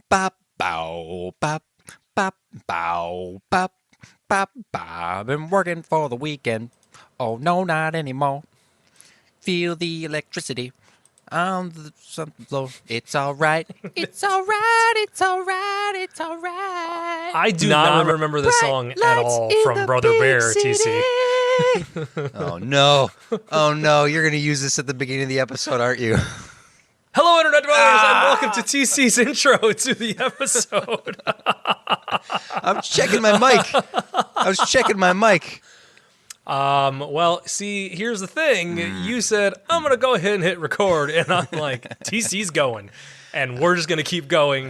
Bop, bow, bop, bop, bow, bop, bop, bow. Been working for the weekend. Oh, no, not anymore. Feel the electricity on the something floor. It's all right. It's all right. It's all right. It's all right. I do not remember this song at all from Brother Bear, TC. Oh, no. Oh, no. You're going to use this at the beginning of the episode, aren't you? Hello, Internet Dwellers, and welcome to TC's intro to the episode. I'm checking my mic. I was checking my mic. Well, see, here's the thing. You said, I'm going to go ahead and hit record, and I'm like, TC's going. And we're just going to keep going,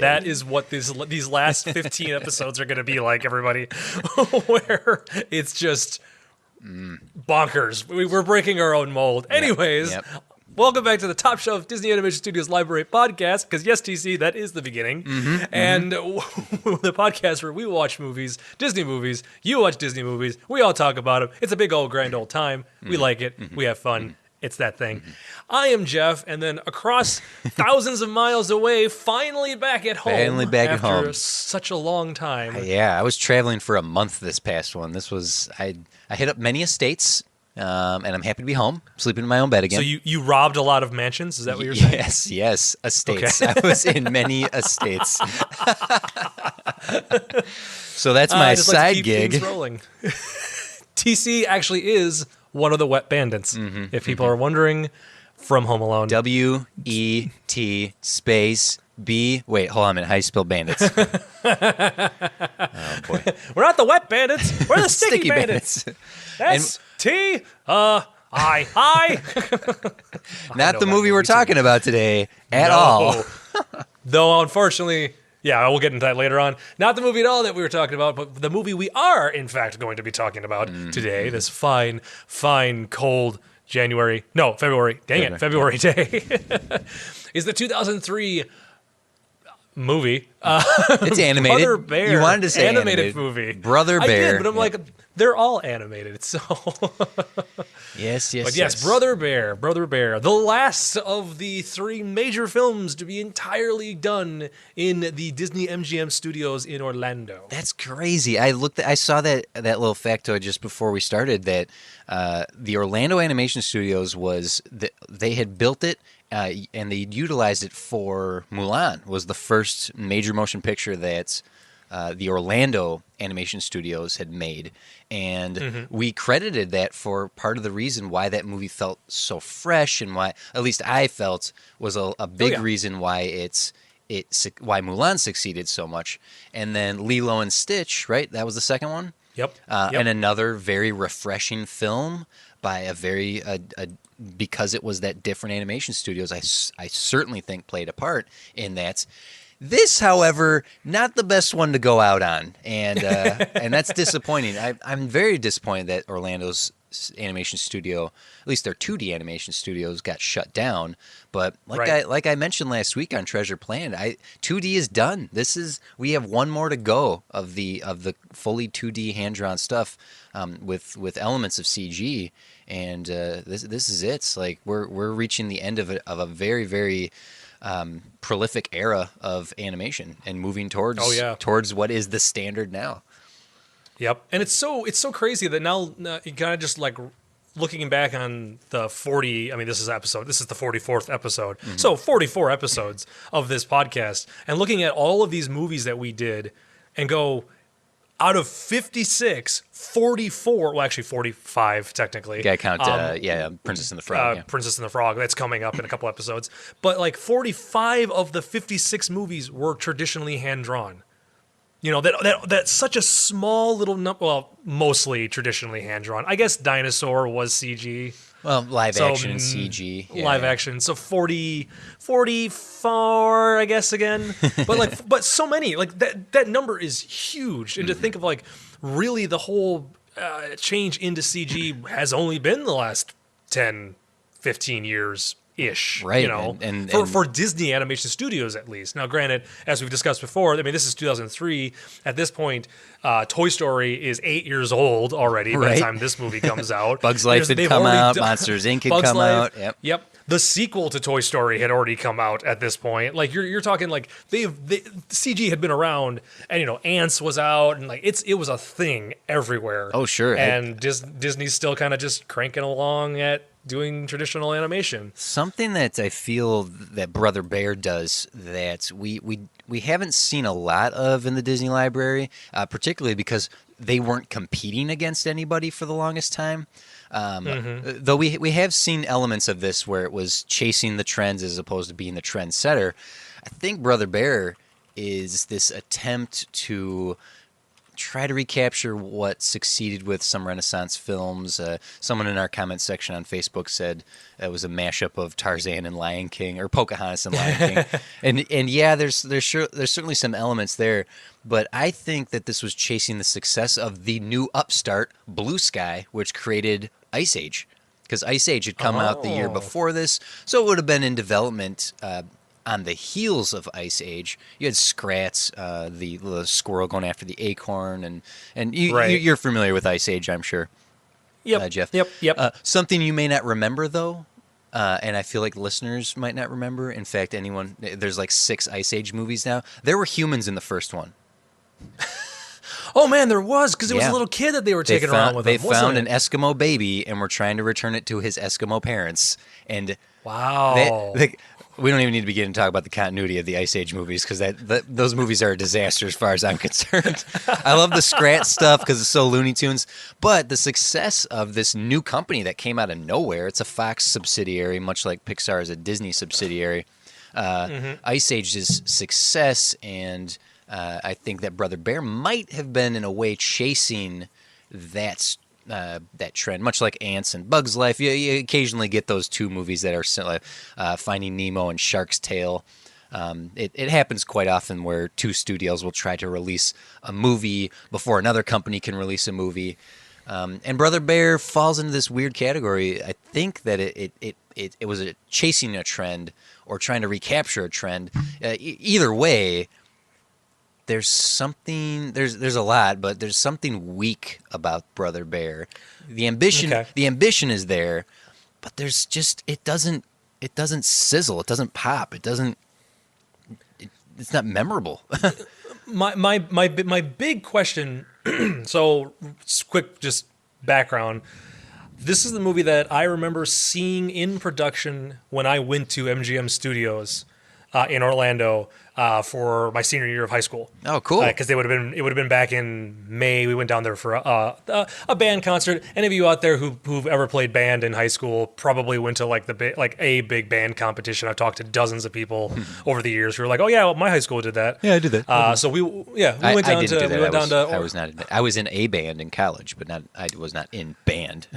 that is what these last 15 episodes are going to be like, everybody, where it's just bonkers. We're breaking our own mold. Anyways, welcome back to the Top Shelf Disney Animation Studios Library podcast, because yes, TC, that is the beginning. And the podcast where we watch movies, Disney movies, you watch Disney movies, we all talk about them. It's a big old grand old time. We like it. We have fun. It's that thing. I am Jeff, and then across thousands of miles away, finally back at home. Finally back at home. After such a long time. I was traveling for a month this past one. This was, I hit up many estates, and I'm happy to be home, sleeping in my own bed again. So you robbed a lot of mansions? Is that what you're saying? Yes, estates. Okay. I was in many estates. So that's my just side like to keep gig. things rolling. TC actually is one of the Wet Bandits, if people are wondering, from Home Alone. W-E-T space B. Wait, hold on a minute. How you spell bandits? Oh, boy. We're not the Wet Bandits. We're the Sticky Bandits. S-T-I-I. Not the movie we're talking about today at all. Though, unfortunately, we'll get into that later on. Not the movie at all that we were talking about, but the movie we are, in fact, going to be talking about today, this fine, cold February day, is the 2003 movie. It's animated. Brother Bear. You wanted to say animated movie. Brother Bear. I did, but I'm like, they're all animated, so... Yes. But yes, Brother Bear, the last of the three major films to be entirely done in the Disney MGM studios in Orlando. That's crazy. I saw that little factoid just before we started that the Orlando Animation Studios they had built it and they utilized it for Mulan. Was the first major motion picture that the Orlando Animation Studios had made. And we credited that for part of the reason why that movie felt so fresh, and why, at least I felt, was a big reason why why Mulan succeeded so much. And then Lilo and Stitch, right? That was the second one? Yep. And another very refreshing film by because it was that different animation studios, I certainly think played a part in that. This, however, not the best one to go out on, and that's disappointing. I'm very disappointed that Orlando's animation studio, at least their 2D animation studios, got shut down. But like I mentioned last week on Treasure Planet, 2D is done. We have one more to go of the fully 2D hand drawn stuff with elements of CG, and this is it. It's like we're reaching the end of a very, very prolific era of animation and moving towards what is the standard now. Yep. And it's so crazy that now you kind of just like looking back on the 40, this is the 44th episode. So 44 episodes of this podcast, and looking at all of these movies that we did and go, out of 56, 44, well, actually 45 technically. Yeah, count, Princess and the Frog. Princess and the Frog, that's coming up in a couple episodes. But like 45 of the 56 movies were traditionally hand-drawn. You know, that's such a small little number, well, mostly traditionally hand-drawn. I guess Dinosaur was CG. Well, live action and CG. Yeah. Live action. So 44, I guess, again. But so many. Like, that number is huge. And to think of, like, really the whole change into CG has only been the last 10, 15 years ish, Right, you know, and for Disney Animation Studios at least. Now, granted, as we've discussed before, I mean, this is 2003. At this point, Toy Story is 8 years old already by the Right. time this movie comes out. Bugs Life had They've come already out, done- Monsters Inc. had Bugs come Life, out. Yep. The sequel to Toy Story had already come out at this point. Like you're talking like CG had been around, and you know Ants was out, and like it was a thing everywhere. Oh, sure. And Disney's still kind of just cranking along at doing traditional animation. Something that I feel that Brother Bear does that we haven't seen a lot of in the Disney library, particularly because they weren't competing against anybody for the longest time. Though we have seen elements of this where it was chasing the trends as opposed to being the trendsetter. I think Brother Bear is this attempt to try to recapture what succeeded with some Renaissance films. Someone in our comment section on Facebook said it was a mashup of Tarzan and Lion King, or Pocahontas and Lion King. And yeah, there's certainly some elements there, but I think that this was chasing the success of the new upstart, Blue Sky, which created Ice Age, because Ice Age had come out the year before this, so it would have been in development on the heels of Ice Age. You had Scratz, the squirrel going after the acorn, and you're familiar with Ice Age, I'm sure. Yep, Jeff. Yep. Something you may not remember, though, and I feel like listeners might not remember. In fact, there's like 6 Ice Age movies now. There were humans in the first one. Oh man, there was, because it was Yeah. a little kid that they were taking around with They them. wasn't found it? an Eskimo baby and were trying to return it to his Eskimo parents. And Wow. we don't even need to begin to talk about the continuity of the Ice Age movies, because those movies are a disaster as far as I'm concerned. I love the Scrat stuff because it's so Looney Tunes, but the success of this new company that came out of nowhere, it's a Fox subsidiary, much like Pixar is a Disney subsidiary. Ice Age's success, and I think that Brother Bear might have been, in a way, chasing that trend, much like Ants and Bugs Life. You occasionally get those 2 movies that are similar, Finding Nemo and Shark's Tale. It happens quite often where 2 studios will try to release a movie before another company can release a movie. And Brother Bear falls into this weird category. I think that it was chasing a trend or trying to recapture a trend. Either way, there's something, there's a lot, but there's something weak about Brother Bear. The ambition is there, but there's just, it doesn't sizzle, it doesn't pop, it's not memorable. My big question. So quick, just background. This is the movie that I remember seeing in production when I went to MGM Studios in Orlando for my senior year of high school. Oh, cool! Because it would have been back in May. We went down there for a band concert. Any of you out there who've ever played band in high school probably went to like a big band competition. I've talked to dozens of people over the years who were like, "Oh yeah, well, my high school did that." Yeah, I did that. So we went down to. I was in a band in college, but I was not in band.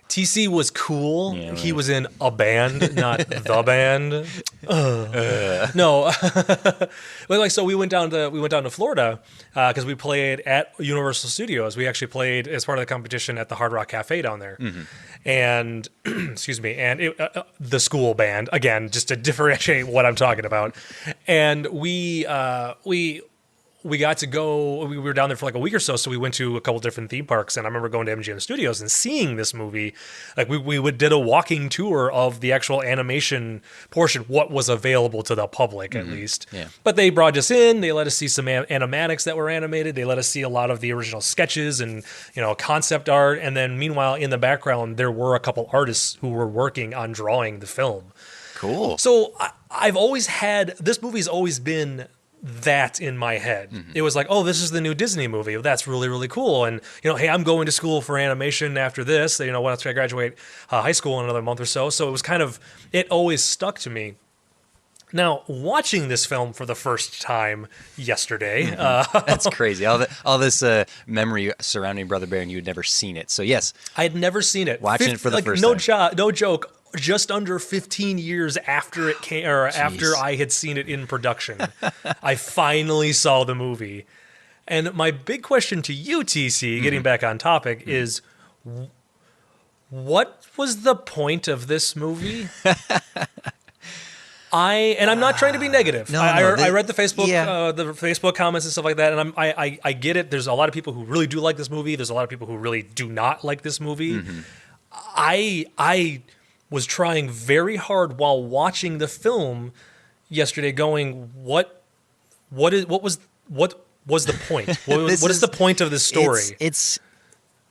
TC was cool. Yeah, right. He was in a band, not the band. No, but so we went down to Florida because we played at Universal Studios. We actually played as part of the competition at the Hard Rock Cafe down there, and excuse me, and the school band again, just to differentiate what I'm talking about, and we got to go. We were down there for like a week or so we went to a couple different theme parks. And I remember going to MGM Studios and seeing this movie. Like we did a walking tour of the actual animation portion, what was available to the public at least. Yeah. But they brought us in. They let us see some animatics that were animated. They let us see a lot of the original sketches and concept art. And then meanwhile, in the background, there were a couple artists who were working on drawing the film. Cool. So I've always had this movie's always been that in my head. It was like, oh, this is the new Disney movie. That's really, really cool. And, hey, I'm going to school for animation after this. Once I graduate high school in another month or so. So it was it always stuck to me. Now, watching this film for the first time yesterday. That's crazy. All this memory surrounding Brother Bear, and you had never seen it. So, yes. I had never seen it. Watching it for the first time. No joke. Just under 15 years after it came, or after I had seen it in production, I finally saw the movie. And my big question to you, TC, getting back on topic, is what was the point of this movie? I'm not trying to be negative. No, I read the yeah. the Facebook comments and stuff like that, and I get it. There's a lot of people who really do like this movie. There's a lot of people who really do not like this movie. I was trying very hard while watching the film yesterday, going, what was the point? What is the point of this story?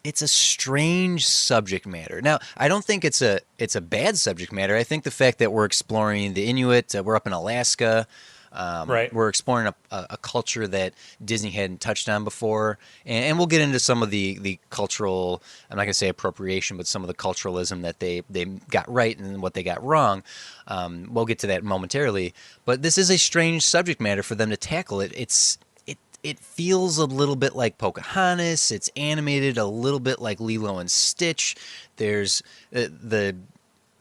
It's a strange subject matter. Now, I don't think it's a bad subject matter. I think the fact that we're exploring the Inuit, we're up in Alaska, Right. we're exploring a culture that Disney hadn't touched on before, and we'll get into some of the cultural, I'm not going to say appropriation, but some of the culturalism that they got right and what they got wrong. We'll get to that momentarily. But this is a strange subject matter for them to tackle. It feels a little bit like Pocahontas. It's animated a little bit like Lilo and Stitch. There's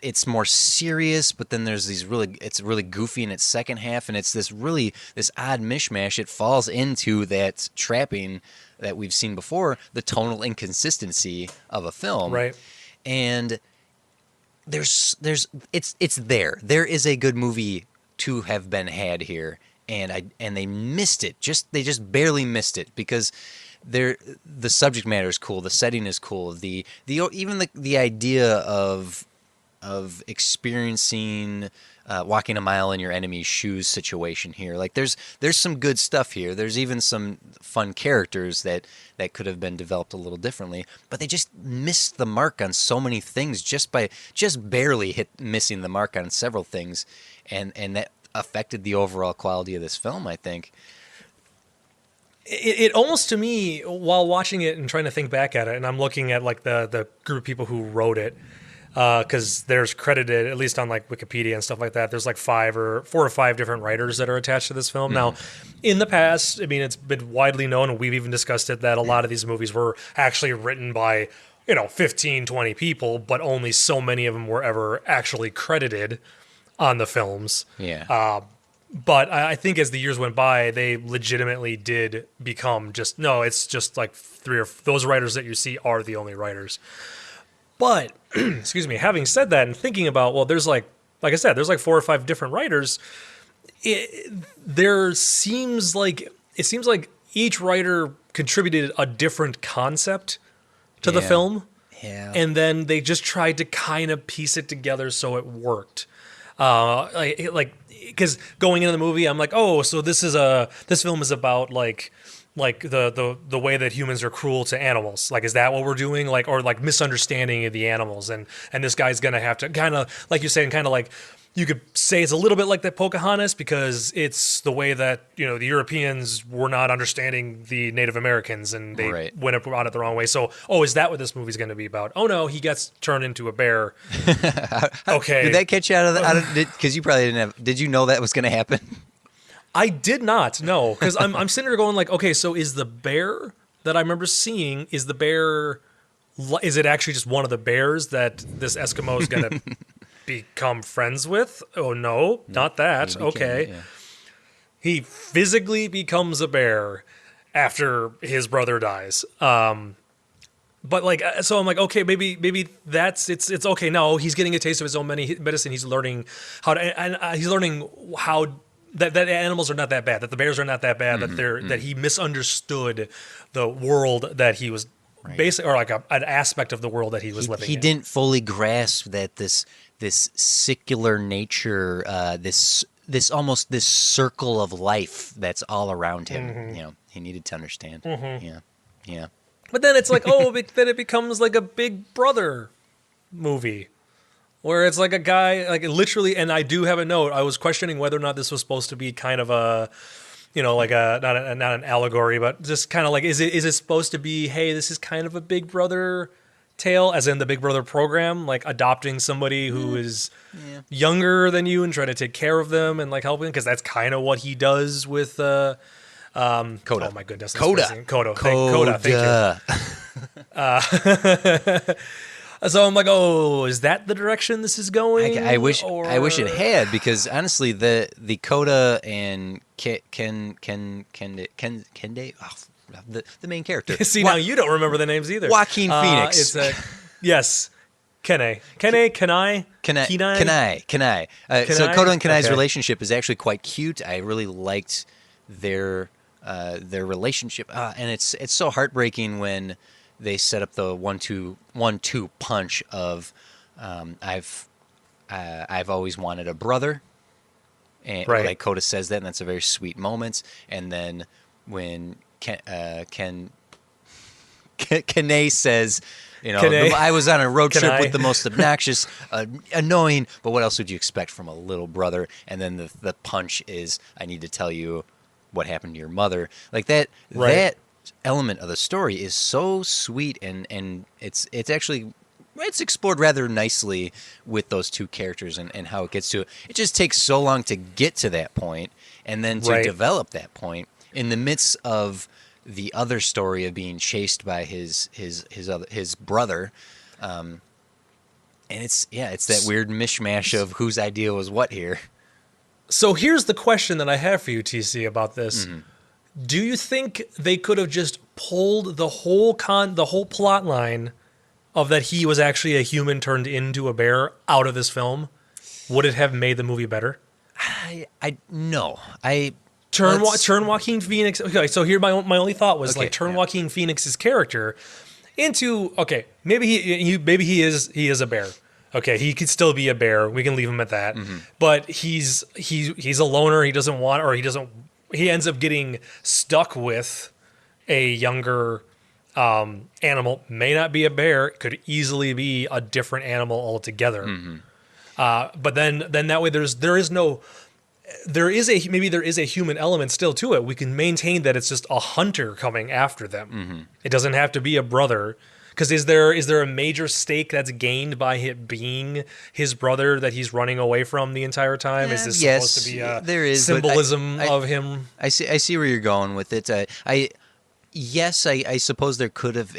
it's more serious, but then there's it's really goofy in its second half, and it's this odd mishmash. It falls into that trapping that we've seen before, the tonal inconsistency of a film. Right. And it's there. There is a good movie to have been had here. And they missed it. They just barely missed it because the subject matter is cool, the setting is cool, even the idea of experiencing walking a mile in your enemy's shoes situation here. Like there's some good stuff here. There's even some fun characters that could have been developed a little differently, but they just missed the mark on so many things just barely missing the mark on several things, and that affected the overall quality of this film, I think. It almost, to me, while watching it and trying to think back at it, and I'm looking at like the group of people who wrote it, because there's credited, at least on like Wikipedia and stuff like that, there's like 4 or 5 different writers that are attached to this film. Mm-hmm. Now, in the past, I mean, it's been widely known, and we've even discussed it, that a lot of these movies were actually written by 15, 20 people, but only so many of them were ever actually credited on the films. Yeah. But I think as the years went by, they legitimately did become it's just like 3 or those writers that you see are the only writers. But, excuse me, having said that and thinking about, well, there's like I said, there's like 4 or 5 different writers. It seems like each writer contributed a different concept to the film. Yeah. And then they just tried to kind of piece it together so it worked. Because going into the movie, I'm like, oh, so this film is about like the way that humans are cruel to animals. Like, is that what we're doing? Like, or like misunderstanding of the animals, and this guy's gonna have to kind of, like you're saying, kind of like, you could say it's a little bit like that Pocahontas, because it's the way that the Europeans were not understanding the Native Americans, and they went about it the wrong way. So, is that what this movie's going to be about? Oh no, he gets turned into a bear. Okay, did that catch you out of because you probably didn't have? Did you know that was going to happen? I did not know, because I'm sitting there going like, okay, so is the bear that I remember seeing, is it actually just one of the bears that this Eskimo is going to become friends with? Oh no, not that. Okay. Yeah. He physically becomes a bear after his brother dies. But like, so I'm like, okay, maybe it's okay. No, he's getting a taste of his own medicine. He's learning how to, and he's learning how that animals are not that bad, that the bears are not that bad, that he misunderstood the world that he was basically, or like an aspect of the world that he was living in. He didn't fully grasp that this secular nature, this circle of life that's all around him. He needed to understand. Yeah. But then it's like, then it becomes like a Big Brother movie, where it's like a guy, like literally. And I do have a note. I was questioning whether or not this was supposed to be kind of a, like not an allegory, but just kind of like, is it supposed to be, hey, this is kind of a Big Brother tale, as in the Big Brother program, like adopting somebody who is younger than you and trying to take care of them and like helping, because that's kind of what he does with Coda. Oh my goodness, Coda. Coda. Thank you. So I'm like, is that the direction this is going? I wish it had, because honestly, the Coda and Kende, the main character. See, now you don't remember the names either. Joaquin Phoenix. Yes. Kenai. Kanai. So Kanai? Kodo and Kanai's Okay. relationship is actually quite cute. I really liked their relationship, and it's so heartbreaking when they set up the 1-2 punch of I've always wanted a brother, and Right. like Koda says that, and that's a very sweet moment. And then when Kane says, Kenai. I was on a road trip Kenai. with the most obnoxious, annoying, but what else would you expect from a little brother? And then the punch is, I need to tell you what happened to your mother. Like that, Right. that element of the story is so sweet, and it's actually it's explored rather nicely with those two characters and how it gets to it. It just takes so long to get to that point, and then to Right. develop that point in the midst of the other story of being chased by his brother, and it's that weird mishmash of whose idea was what here. So here's the question that I have for you, TC, about this. Mm-hmm. Do you think they could have just pulled the whole plot line of that he was actually a human turned into a bear out of this film? Would it have made the movie better? I no I Turn Joaquin Phoenix. Okay, so here my only thought was Okay, turn yeah. Joaquin Phoenix's character into maybe he is a bear. Okay, he could still be a bear. We can leave him at that. Mm-hmm. But he's a loner. He doesn't want, or he doesn't. He ends up getting stuck with a younger animal. May not be a bear. Could easily be a different animal altogether. Mm-hmm. But then that way there is a human element still to it. We can maintain that it's just a hunter coming after them. Mm-hmm. It doesn't have to be a brother. Because is there a major stake that's gained by it being his brother that he's running away from the entire time? Is this yes, supposed to be a there is, but symbolism I- of him? I see where you're going with it. I suppose there could have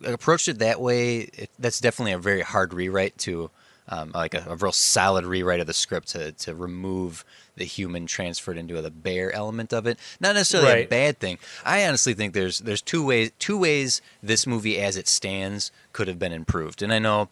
approached it that way. That's definitely a very hard rewrite to, like a real solid rewrite of the script to remove the human transferred into the bear element of it. Not necessarily a Right. bad thing. I honestly think there's two ways this movie as it stands could have been improved. And I know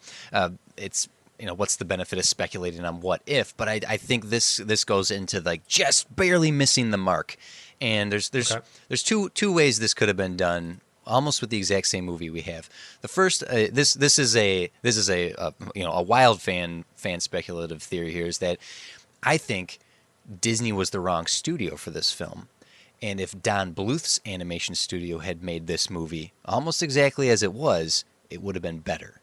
it's what's the benefit of speculating on what if, but I think this goes into like just barely missing the mark. And there's Okay. there's two ways this could have been done, almost with the exact same movie we have. The first, this is a wild fan speculative theory here, is that I think Disney was the wrong studio for this film. And if Don Bluth's animation studio had made this movie almost exactly as it was, it would have been better.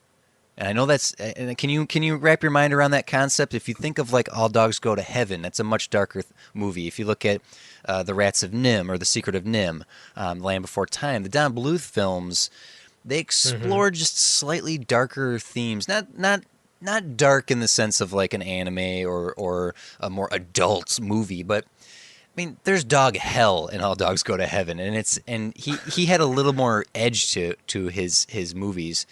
And I know that's. And can you wrap your mind around that concept? If you think of like All Dogs Go to Heaven, that's a much darker movie. If you look at The Rats of Nim or The Secret of Nim, Land Before Time, the Don Bluth films, they explore just slightly darker themes. Not dark in the sense of like an anime or a more adult movie, but I mean, there's dog hell in All Dogs Go to Heaven, and he had a little more edge to his movies.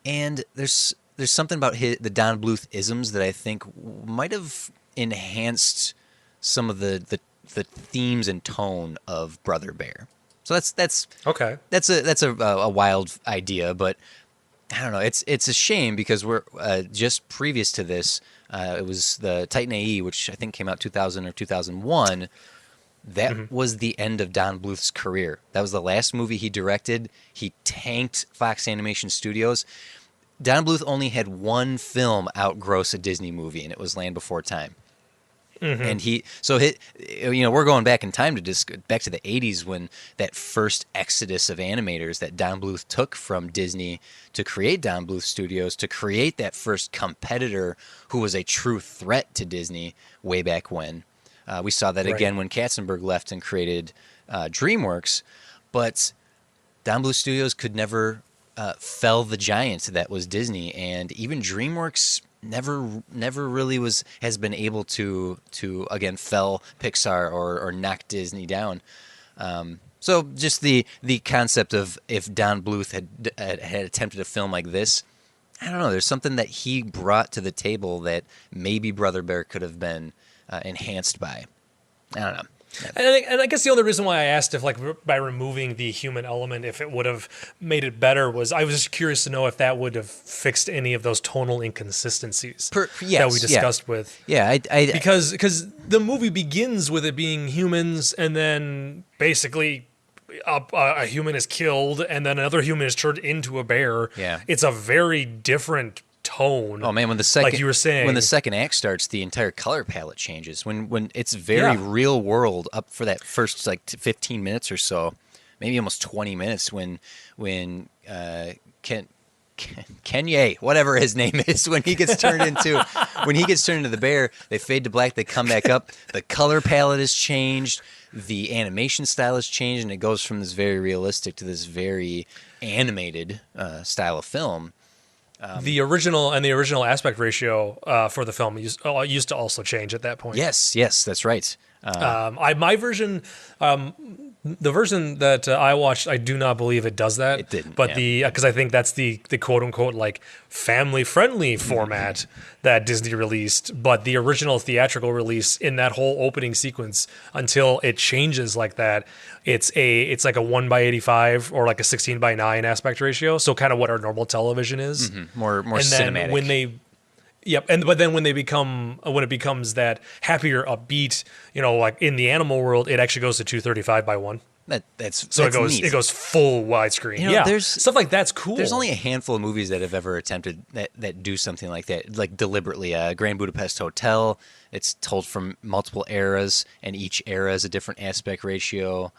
And there's something about the Don Bluth isms that I think might have enhanced some of the themes and tone of Brother Bear. So that's Okay. that's a wild idea, but I don't know. It's a shame because we're just previous to this. It was the Titan AE, which I think came out 2000 or 2001. That was the end of Don Bluth's career. That was the last movie he directed. He tanked Fox Animation Studios. Don Bluth only had one film outgross a Disney movie, and it was Land Before Time. And we're going back in time to back to the 80s when that first exodus of animators that Don Bluth took from Disney to create Don Bluth Studios, to create that first competitor who was a true threat to Disney way back when. We saw that Right. again when Katzenberg left and created DreamWorks, but Don Bluth Studios could never fell the giant that was Disney, and even DreamWorks never really has been able to again fell Pixar or knock Disney down. So just the concept of if Don Bluth had attempted a film like this, I don't know. There's something that he brought to the table that maybe Brother Bear could have been enhanced by. I don't know. And I guess the only reason why I asked if, like, by removing the human element, if it would have made it better, was I was just curious to know if that would have fixed any of those tonal inconsistencies that we discussed with. Yeah, because the movie begins with it being humans, and then basically a human is killed, and then another human is turned into a bear. Yeah. It's a very different tone. Oh man, when the second, like you were saying, when the second act starts, the entire color palette changes. When it's very real world up for that first 15 minutes or so, maybe almost 20 minutes. When Kanye, whatever his name is, when he gets turned into the bear, they fade to black. They come back up. The color palette has changed. The animation style has changed, and it goes from this very realistic to this very animated style of film. The original aspect ratio for the film used to also change at that point. Yes, that's right. My version, the version that I watched, I do not believe it does that. It didn't, but because I think that's the quote unquote like family friendly format that Disney released. But the original theatrical release, in that whole opening sequence, until it changes like that, it's like a 1:85 or like a 16:9 aspect ratio. So kind of what our normal television is. More and cinematic. Then when they but then when it becomes that happier, upbeat, like in the animal world, it actually goes to 235:1. That's neat. It goes full widescreen. There's stuff like that's cool. There's only a handful of movies that have ever attempted that do something like that, like deliberately. Grand Budapest Hotel. It's told from multiple eras, and each era is a different aspect ratio.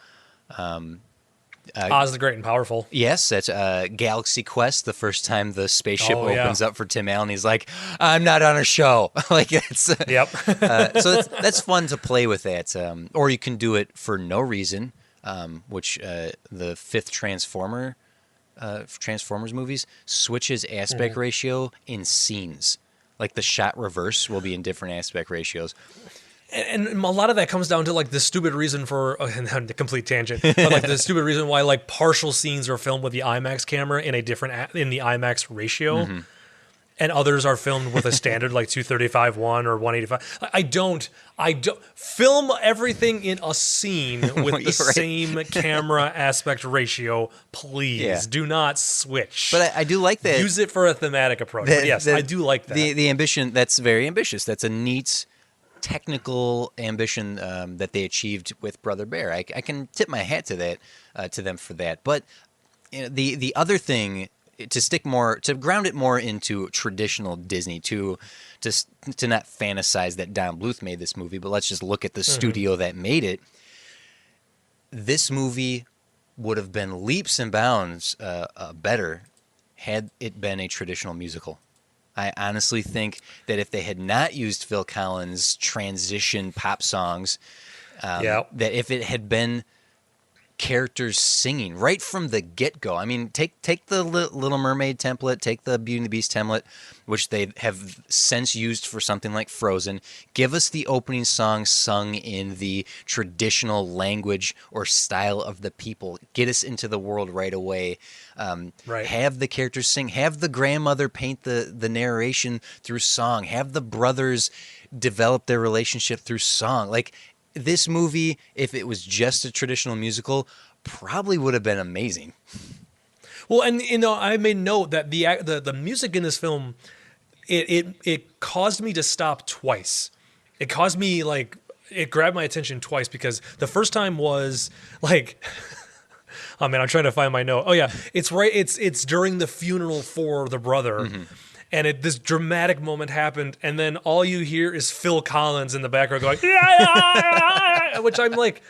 Oz the Great and Powerful. Yes, that's Galaxy Quest. The first time the spaceship opens up for Tim Allen, he's like, "I'm not on a show." Like it's yep. So that's fun to play with that. Or you can do it for no reason, which the fifth Transformers movies switches aspect ratio in scenes. Like the shot reverse will be in different aspect ratios. And a lot of that comes down to like the stupid reason for the complete tangent, but like the stupid reason why like partial scenes are filmed with the IMAX camera in the IMAX ratio, and others are filmed with a standard like 235:1 or 185. I don't film everything in a scene with the same camera aspect ratio, please. Yeah. Do not switch. But I do like that. Use it for a thematic approach. But yes, I do like that. The ambition, that's very ambitious. That's a neat technical ambition that they achieved with Brother Bear. I can tip my hat to that, to them for that. But the other thing, to ground it more into traditional Disney, to not fantasize that Don Bluth made this movie, but let's just look at the studio that made it. This movie would have been leaps and bounds better had it been a traditional musical. I honestly think that if they had not used Phil Collins' transition pop songs, that if it had been characters singing right from the get-go. I mean, take the Little Mermaid template, take the Beauty and the Beast template, which they have since used for something like Frozen. Give us the opening song sung in the traditional language or style of the people. Get us into the world right away. Right. Have the characters sing. Have the grandmother paint the narration through song. Have the brothers develop their relationship through song. Like, this movie, if it was just a traditional musical, probably would have been amazing. Well, and I made note that the music in this film, it caused me to stop twice. It caused me it grabbed my attention twice, because the first time was like, oh man, I'm trying to find my note. Oh yeah, it's right. It's during the funeral for the brother. And this dramatic moment happened, and then all you hear is Phil Collins in the background going, yeah, which I'm like,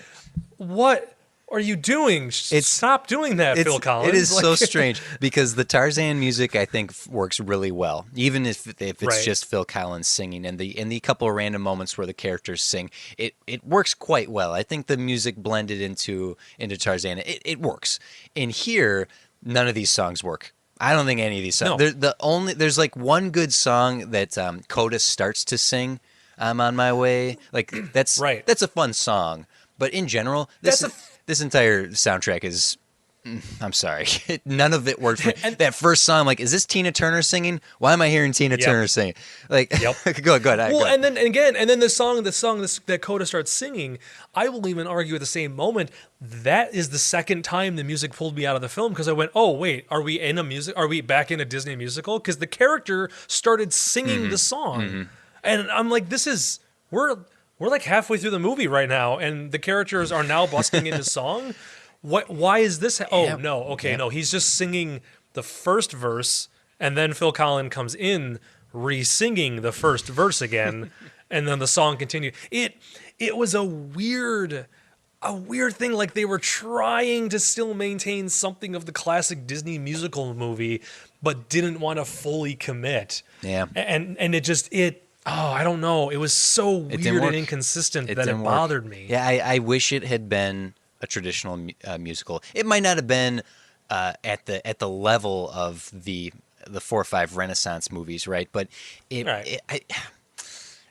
what are you doing? Stop doing that, Phil Collins. It is so strange, because the Tarzan music, I think, works really well, even if it's just Phil Collins singing, and the couple of random moments where the characters sing, it works quite well. I think the music blended into Tarzan, it works. In here, none of these songs work. I don't think any of these songs. No. There's like one good song that Coda starts to sing. "I'm on my way." Like that's a fun song. But in general, this entire soundtrack is I'm sorry. None of it worked for me. And That first song, I'm like, is this Tina Turner singing? Why am I hearing Tina Yep. Turner singing? Like, Yep. go ahead. Go Well, ahead. and then the song that Coda starts singing, I will even argue at the same moment that is the second time the music pulled me out of the film because I went, oh wait, are we in a music? Are we back in a Disney musical? Because the character started singing the song, and I'm like, we're like halfway through the movie right now, and the characters are now busting into song. What? Why is this? Oh Yep. no, okay, Yep. no, he's just singing the first verse, and then Phil Collin comes in re-singing the first verse again, and then the song continued. It was a weird thing. Like they were trying to still maintain something of the classic Disney musical movie, but didn't want to fully commit. Yeah. And it. Oh, I don't know. It was so weird didn't work. and inconsistent that it didn't work. bothered me. Yeah, I wish it had been a traditional musical. It might not have been at the level of the 4 or 5 Renaissance movies, right? But Right.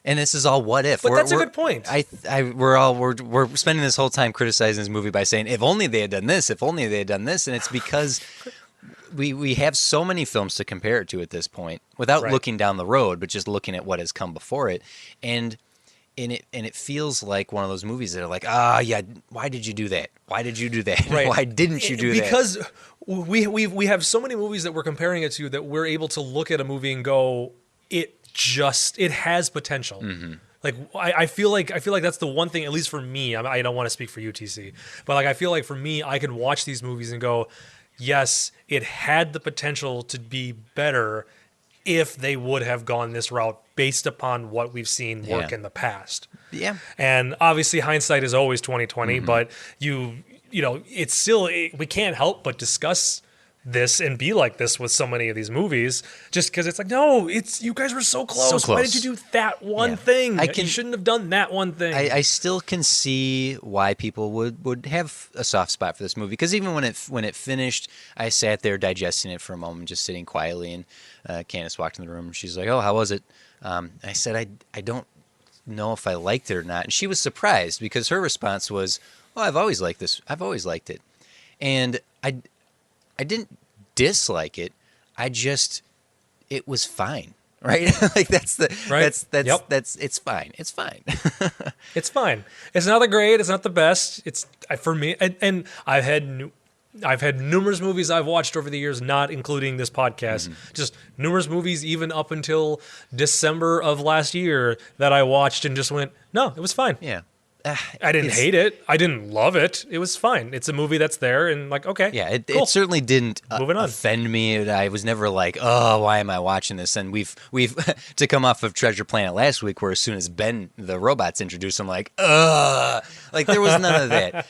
and this is all what if. But that's a good point. We're spending this whole time criticizing this movie by saying if only they had done this, if only they had done this, and it's because we have so many films to compare it to at this point without Right. looking down the road, but just looking at what has come before it, and it feels like one of those movies that are like, yeah, why did you do that? Why did you do that? Right. Why didn't you do that? Because we have so many movies that we're comparing it to that we're able to look at a movie and go, it has potential. Mm-hmm. Like I feel like that's the one thing, at least for me. I don't want to speak for you, TC, but like I feel like for me, I can watch these movies and go, yes, it had the potential to be better if they would have gone this route based upon what we've seen work Yeah. in the past. Yeah. And obviously hindsight is always 2020, but you know, it's still, we can't help but discuss this and be like this with so many of these movies just because it's like, no, you guys were so close. Why did you do that one Yeah. thing? I You can- shouldn't have done that one thing. I still can see why people would have a soft spot for this movie because even when it finished, I sat there digesting it for a moment, just sitting quietly, and Candace walked in the room. And she's like, "Oh, how was it?" I said, "I don't know if I liked it or not," and she was surprised because her response was, "Oh, I've always liked this. I've always liked it," and I didn't dislike it. It was fine. Right? Like that's Right. Yep. it's fine. It's fine. It's fine. It's not the great. It's not the best. It's for me. And I've had numerous movies I've watched over the years, not including this podcast. Just numerous movies, even up until December of last year, that I watched and just went, no, it was fine. Yeah. I didn't hate it. I didn't love it. It was fine. It's a movie that's there, and like, okay, Yeah, cool. it certainly didn't Moving on. offend me. I was never like, oh, why am I watching this? And we've to come off of Treasure Planet last week, where as soon as Ben the robot's introduced, I'm like, like there was none of that.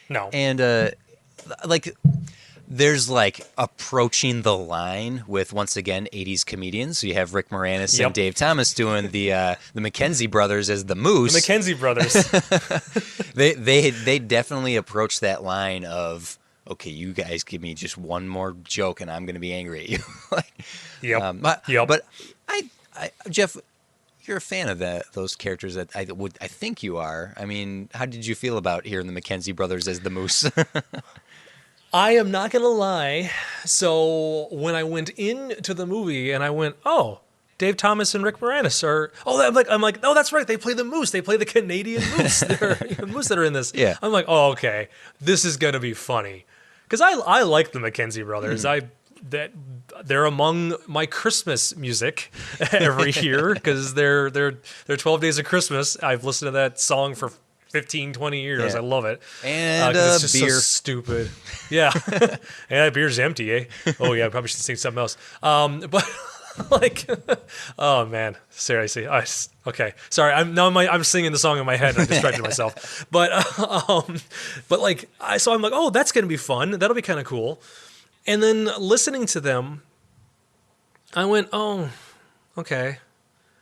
No. Like there's like approaching the line with once again 80s comedians. So you have Rick Moranis Yep. and Dave Thomas doing the McKenzie brothers as the Moose. The McKenzie brothers. They definitely approach that line of, okay, you guys give me just one more joke and I'm going to be angry at you. Like, Yep. Yep. But I Jeff, you're a fan of those characters that I think you are. I mean, how did you feel about hearing the McKenzie brothers as the Moose? I am not going to lie. So when I went into the movie and I went, oh, Dave Thomas and Rick Moranis are, I'm like, oh, that's right. They play the Moose. They play the Canadian Moose. They're the Moose that are in this. Yeah. I'm like, oh, okay. This is going to be funny. Because I like the McKenzie brothers. They're among my Christmas music every year because they're 12 Days of Christmas. I've listened to that song for 15, 20 years. Yeah. I love it. And 'cause it's just beer. so stupid. Yeah. And that beer's empty, eh? Oh, yeah. I probably should sing something else. But like, oh, man. Seriously. Okay. Sorry. I'm singing the song in my head and I distracted myself. But like, so I'm like, oh, that's going to be fun. That'll be kind of cool. And then listening to them, I went, oh, okay.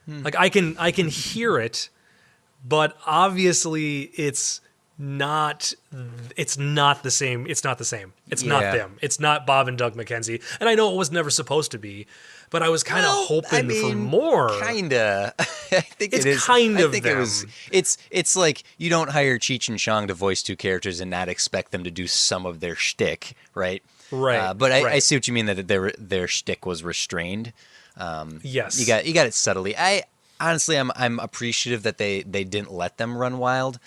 Like I can hear it, but obviously it's not. It's not the same. It's not the same. It's Yeah. not them. It's not Bob and Doug McKenzie. And I know it was never supposed to be, but I was kind of hoping for more. Kinda. I think It's it is. kind I of think them. it was. It's like you don't hire Cheech and Chong to voice two characters and not expect them to do some of their shtick, right? Right. But I right. see what you mean, that their shtick was restrained. Yes. You got it subtly. I honestly, I'm appreciative that they didn't let them run wild.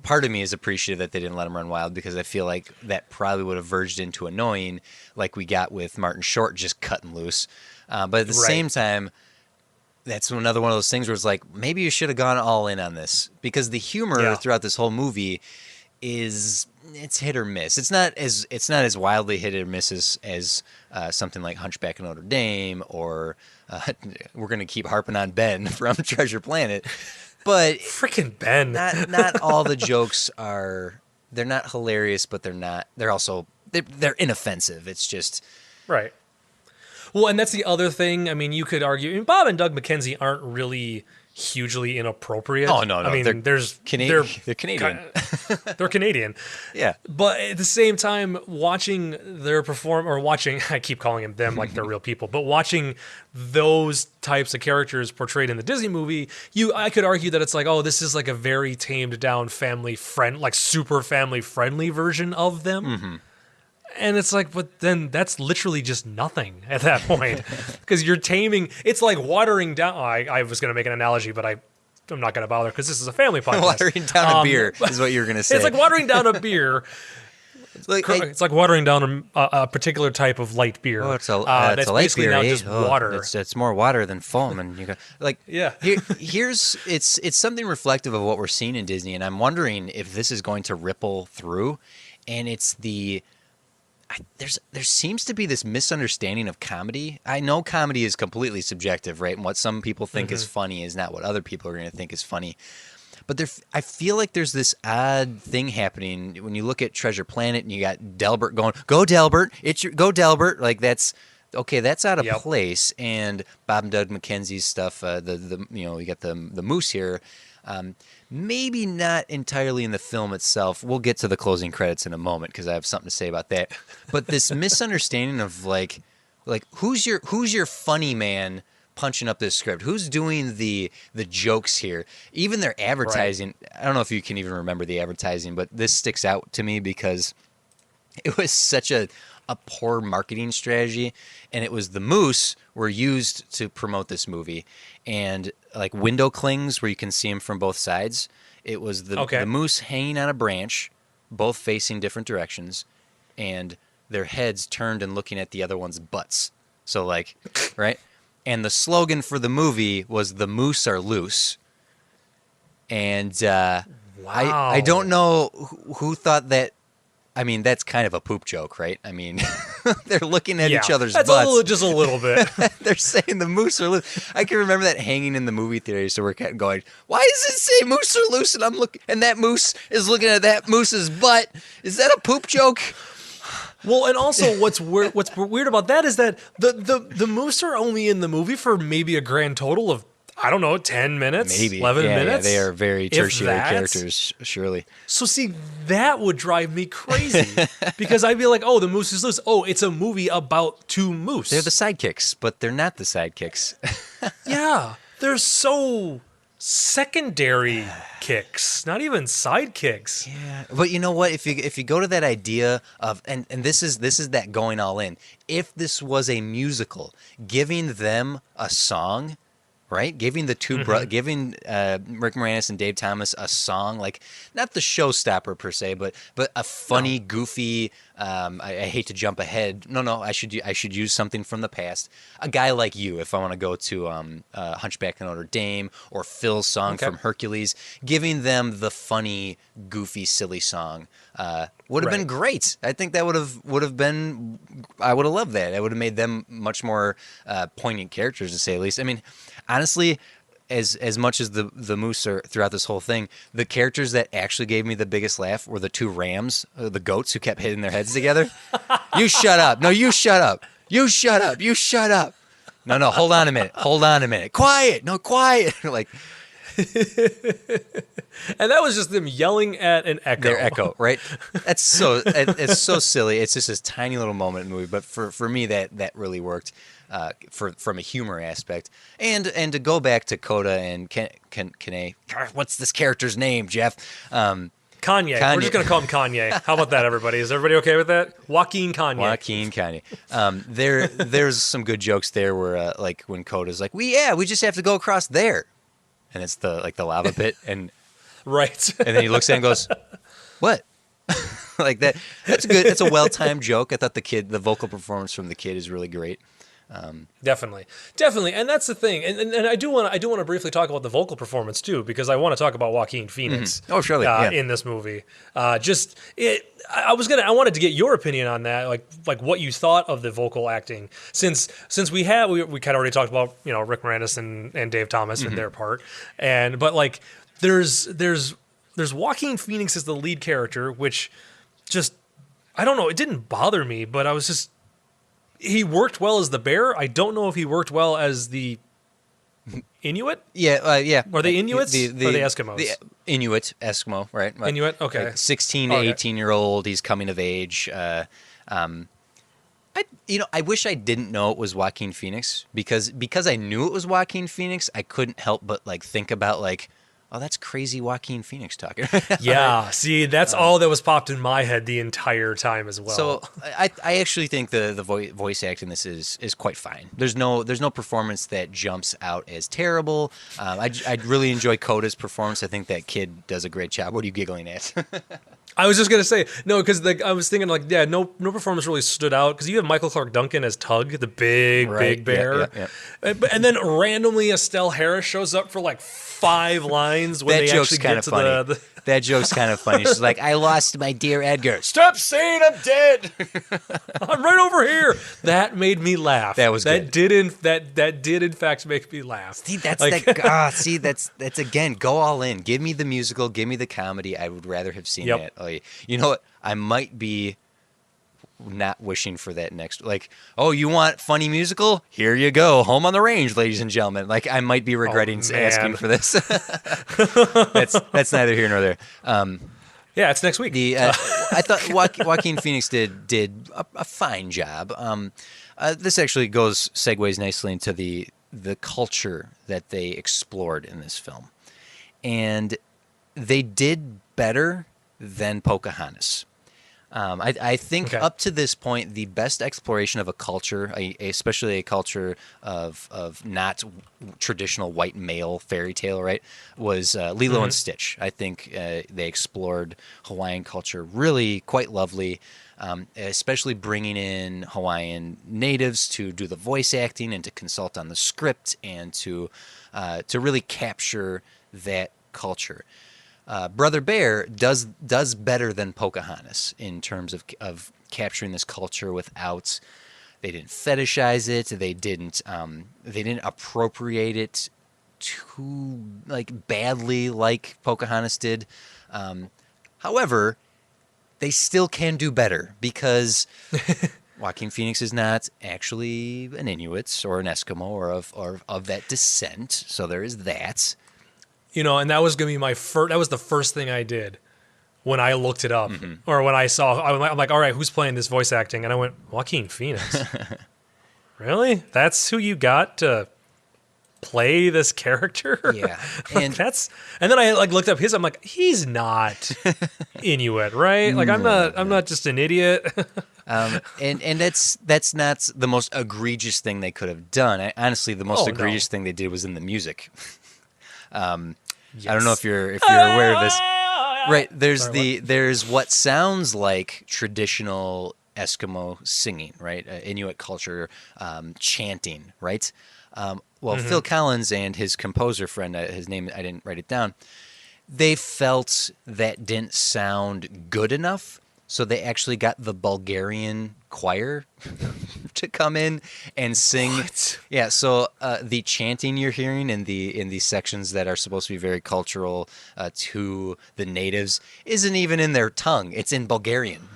Part of me is appreciative that they didn't let them run wild, because I feel like that probably would have verged into annoying, like we got with Martin Short just cutting loose. But at the same time, that's another one of those things where it's like, maybe you should have gone all in on this, because the humor throughout this whole movie it's hit or miss. It's not as wildly hit or miss as something like Hunchback of Notre Dame, or we're gonna keep harping on Ben from Treasure Planet, but Freaking Ben. not all the jokes they're not hilarious, but they're also inoffensive. It's just Right. Well, and that's the other thing. I mean, you could argue, I mean, Bob and Doug McKenzie aren't really hugely inappropriate. Oh, no. I mean, They're they're Canadian. They're Canadian. Yeah. But at the same time, watching their I keep calling them like they're real people, but watching those types of characters portrayed in the Disney movie, I could argue that it's like, oh, this is like a very tamed down super family friendly version of them. Mm-hmm. And it's like, but then that's literally just nothing at that point, because you're taming. It's like watering down. I was going to make an analogy, but I'm not going to bother, because this is a family podcast. Watering down a beer is what you were going to say. It's like watering down a beer. It's like watering down a particular type of light beer. Oh, it's a that's light basically beer, now eh? just Oh, water. It's more water than foam, and you got like Yeah. it's something reflective of what we're seeing in Disney, and I'm wondering if this is going to ripple through, and it's there seems to be this misunderstanding of comedy. I know comedy is completely subjective, right? And what some people think is funny is not what other people are going to think is funny. But I feel like there's this odd thing happening when you look at Treasure Planet and you got Delbert going, "Go Delbert, go Delbert!" Like that's out of place. And Bob and Doug McKenzie's stuff, you got the moose here. Maybe not entirely in the film itself. We'll get to the closing credits in a moment, because I have something to say about that. But this misunderstanding of like who's your funny man punching up this script? Who's doing the jokes here? Even their advertising. Right. I don't know if you can even remember the advertising, but this sticks out to me because it was such a poor marketing strategy, and it was the moose were used to promote this movie, and like window clings where you can see them from both sides. It was the moose hanging on a branch, both facing different directions, and their heads turned and looking at the other one's butts. So like, right? And the slogan for the movie was "The moose are loose." And wow. I don't know who thought that. I mean, that's kind of a poop joke, right? I mean, they're looking at each other's butts. Just a little bit. They're saying the moose are loose. I can remember that hanging in the movie theater, so we're kind of going, "Why does it say moose are loose?" And I'm looking, and that moose is looking at that moose's butt. Is that a poop joke? Well, and also what's weird about that is that the moose are only in the movie for maybe a grand total of, I don't know, 10 minutes, maybe 11 minutes. Yeah, they are very tertiary characters, surely. So see, that would drive me crazy, because I'd be like, oh, the moose is loose. Oh, it's a movie about two moose. They're the sidekicks, but they're not the sidekicks. Yeah, they're so secondary kicks, not even sidekicks. Yeah, but you know what? If you go to that idea of and this is that going all in. If this was a musical, giving them a song, right? Giving the two giving Rick Moranis and Dave Thomas a song, like not the showstopper per se, but a funny, goofy. I hate to jump ahead. No, I should use something from the past. A Guy Like You, if I want to go to Hunchback of Notre Dame or Phil's song from Hercules, giving them the funny, goofy, silly song would have been great. I think that would have been. I would have loved that. It would have made them much more poignant characters, to say the least. I mean, honestly, as much as the moose are throughout this whole thing, the characters that actually gave me the biggest laugh were the two rams, the goats who kept hitting their heads together. You shut up. No, you shut up. You shut up. You shut up. No, hold on a minute. Hold on a minute. Quiet. No, quiet. Like, And that was just them yelling at an echo. Their echo, right? It's so silly. It's just this tiny little moment in the movie, but for me that really worked from a humor aspect. And to go back to Coda and Kane, what's this character's name, Jeff? Kanye. We're just going to call him Kanye. How about that, everybody? Is everybody okay with that? Joaquin Kanye. There's some good jokes there where like when Coda's like, we just have to go across there. And it's the lava pit, and right. And then he looks at it and goes, "What?" Like that. That's good. That's a well-timed joke. I thought the vocal performance from the kid is really great. Definitely, and that's the thing. And I do want to briefly talk about the vocal performance too, because I want to talk about Joaquin Phoenix. Oh, surely, in this movie. I wanted to get your opinion on that, like what you thought of the vocal acting, since we kind of already talked about Rick Moranis and Dave Thomas and their part, but like there's Joaquin Phoenix as the lead character, which just I don't know, it didn't bother me, but I was just. He worked well as the bear. I don't know if he worked well as the Inuit. Yeah. Are they Inuits or are they Eskimos? The Inuit, Eskimo, right? Inuit, okay. Like 16 to 18-year-old, he's coming of age. I wish I didn't know it was Joaquin Phoenix because I knew it was Joaquin Phoenix. I couldn't help but like think about like, oh, that's crazy Joaquin Phoenix talking. Yeah, see, that's all that was popped in my head the entire time as well. So I actually think the voice acting in this is quite fine. There's no performance that jumps out as terrible. I really enjoy Coda's performance. I think that kid does a great job. What are you giggling at? I was just gonna say no, because I was thinking like, no performance really stood out, because you have Michael Clark Duncan as Tug, the big bear, yeah. And then randomly Estelle Harris shows up for like 5 lines when they actually get to the. That joke's kind of funny. She's like, "I lost my dear Edgar. Stop saying I'm dead. I'm right over here." That made me laugh. That was good. That did in fact make me laugh. See, that's again, go all in. Give me the musical. Give me the comedy. I would rather have seen that. Oh, you know what? I might be not wishing for that next. Like, oh, you want funny musical? Here you go. Home on the Range, ladies and gentlemen. Like, I might be regretting asking for this. That's neither here nor there. Yeah, it's next week. I thought Joaquin Phoenix did a fine job. This actually segues nicely into the culture that they explored in this film, and they did better than Pocahontas. I think up to this point, the best exploration of a culture, especially a culture of not traditional white male fairy tale, right, was Lilo and Stitch. I think they explored Hawaiian culture really quite lovely, especially bringing in Hawaiian natives to do the voice acting and to consult on the script and to really capture that culture. Brother Bear does better than Pocahontas in terms of capturing this culture without. They didn't fetishize it. They didn't appropriate it too badly like Pocahontas did. However, they still can do better because Joaquin Phoenix is not actually an Inuit or an Eskimo or of that descent. So there is that. And that was going to be that was the first thing I did when I looked it up, or when I saw, I'm like, all right, who's playing this voice acting? And I went, Joaquin Phoenix. Really? That's who you got to play this character? Yeah. And then I looked up his, I'm like, he's not Inuit, right? Like I'm not just an idiot. And that's not the most egregious thing they could have done. Honestly, the most egregious thing they did was in the music. Yes. I don't know if you're aware of this. Right, there's what sounds like traditional Eskimo singing, right? Inuit culture, chanting, right? Phil Collins and his composer friend, his name, I didn't write it down, they felt that didn't sound good enough, so they actually got the Bulgarian choir to come in and sing. What? Yeah, so the chanting you're hearing in these sections that are supposed to be very cultural to the natives isn't even in their tongue. It's in Bulgarian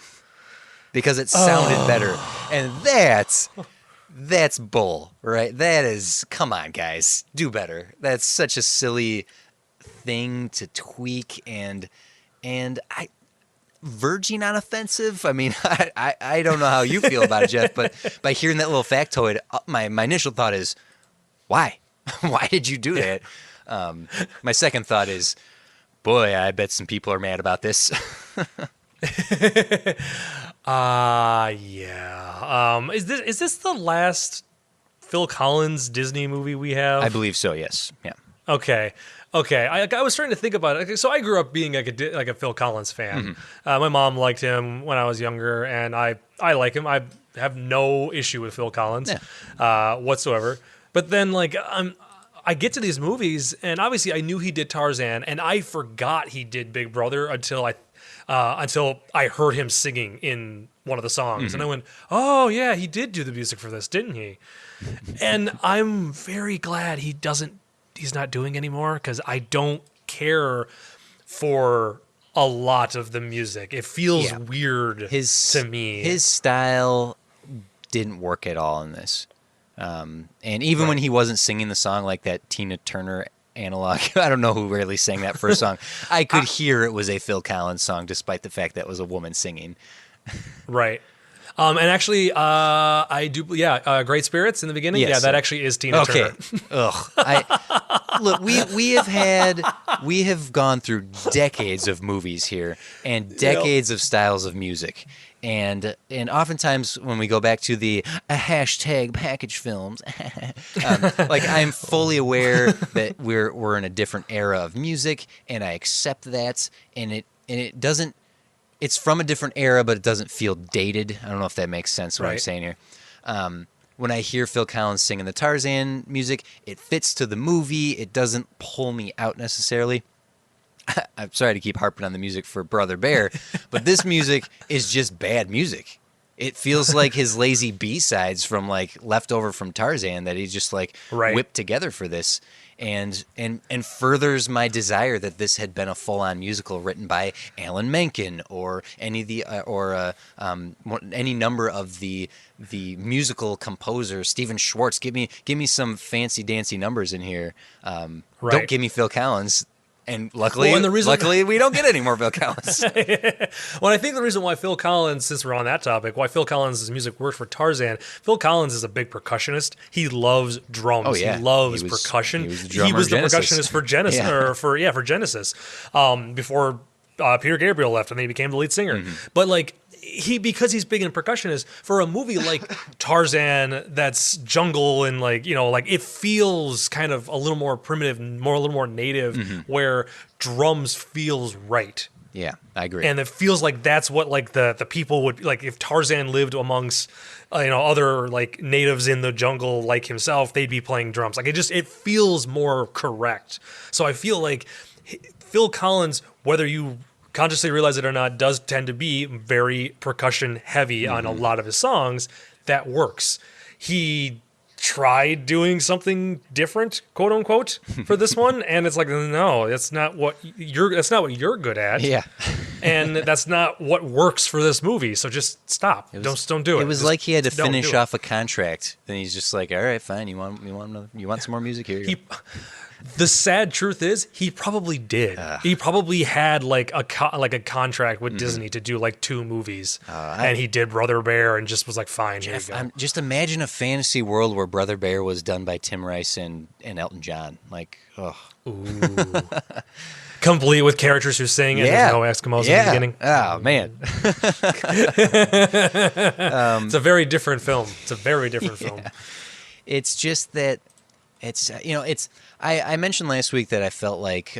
because it sounded better. And that's bull, right? That is, come on, guys, do better. That's such a silly thing to tweak and I verging on offensive. I mean, I don't know how you feel about it, Jeff, but by hearing that little factoid, my initial thought is, why? Why did you do that? My second thought is, boy, I bet some people are mad about this. Yeah. Is this the last Phil Collins Disney movie we have? I believe so. Yes. Yeah. Okay. I was starting to think about it. So I grew up being like a Phil Collins fan. My mom liked him when I was younger, and I like him. I have no issue with Phil Collins whatsoever. But then like I get to these movies, and obviously I knew he did Tarzan, and I forgot he did Big Brother until I heard him singing in one of the songs, and I went, "Oh yeah, he did do the music for this, didn't he?" And I'm very glad he's not doing anymore, because I don't care for a lot of the music. It feels weird to me. His style didn't work at all in this. And even when he wasn't singing the song, like that Tina Turner analog, I don't know who really sang that first song, I could hear it was a Phil Collins song, despite the fact that it was a woman singing. Right. And actually, I do, Great Spirits in the beginning. Yes, yeah, that actually is Tina Turner. Ugh. Look, we have gone through decades of movies here and decades of styles of music. And oftentimes when we go back to the hashtag package films, like I'm fully aware that we're in a different era of music, and I accept that. And it doesn't. It's from a different era, but it doesn't feel dated. I don't know if that makes sense what I'm saying here. When I hear Phil Collins singing the Tarzan music, it fits to the movie. It doesn't pull me out necessarily. I'm sorry to keep harping on the music for Brother Bear, but this music is just bad music. It feels like his lazy B-sides from like leftover from Tarzan that he just like whipped together for this, and furthers my desire that this had been a full-on musical written by Alan Menken or any of the any number of the musical composers. Stephen Schwartz, give me some fancy dancy numbers in here. Don't give me Phil Collins. And luckily, we don't get any more Phil Collins. Well, I think the reason why Phil Collins, since we're on that topic, why Phil Collins' music worked for Tarzan, Phil Collins is a big percussionist. He loves drums. Oh, yeah. He loves percussion. He was the percussionist for Genesis, for Genesis, before Peter Gabriel left, and then he became the lead singer. But like, because he's big in percussionist, for a movie like Tarzan that's jungle and like, you know, like it feels kind of a little more primitive, a little more native, where drums feels right. Yeah, I agree. And it feels like that's what like the people would like if Tarzan lived amongst other like natives in the jungle like himself, they'd be playing drums. Like it feels more correct. So I feel like Phil Collins, whether you consciously realize it or not, does tend to be very percussion heavy on a lot of his songs. That works. He tried doing something different, quote unquote, for this one, and it's like, no, that's not what you're good at. Yeah. And that's not what works for this movie. So just stop. Don't do it. It was just like he had to finish off a contract. Then he's just like, all right, fine. You want some more music here? The sad truth is, he probably did. He probably had like a contract with Disney to do like 2 movies, and he did Brother Bear and just was like, fine, Jeff, here you go. Just imagine a fantasy world where Brother Bear was done by Tim Rice and Elton John. Like, oh. Ooh. Complete with characters who sing and there's no Eskimos in the beginning. Oh, man. It's a very different film. Film. It's just that I mentioned last week that I felt like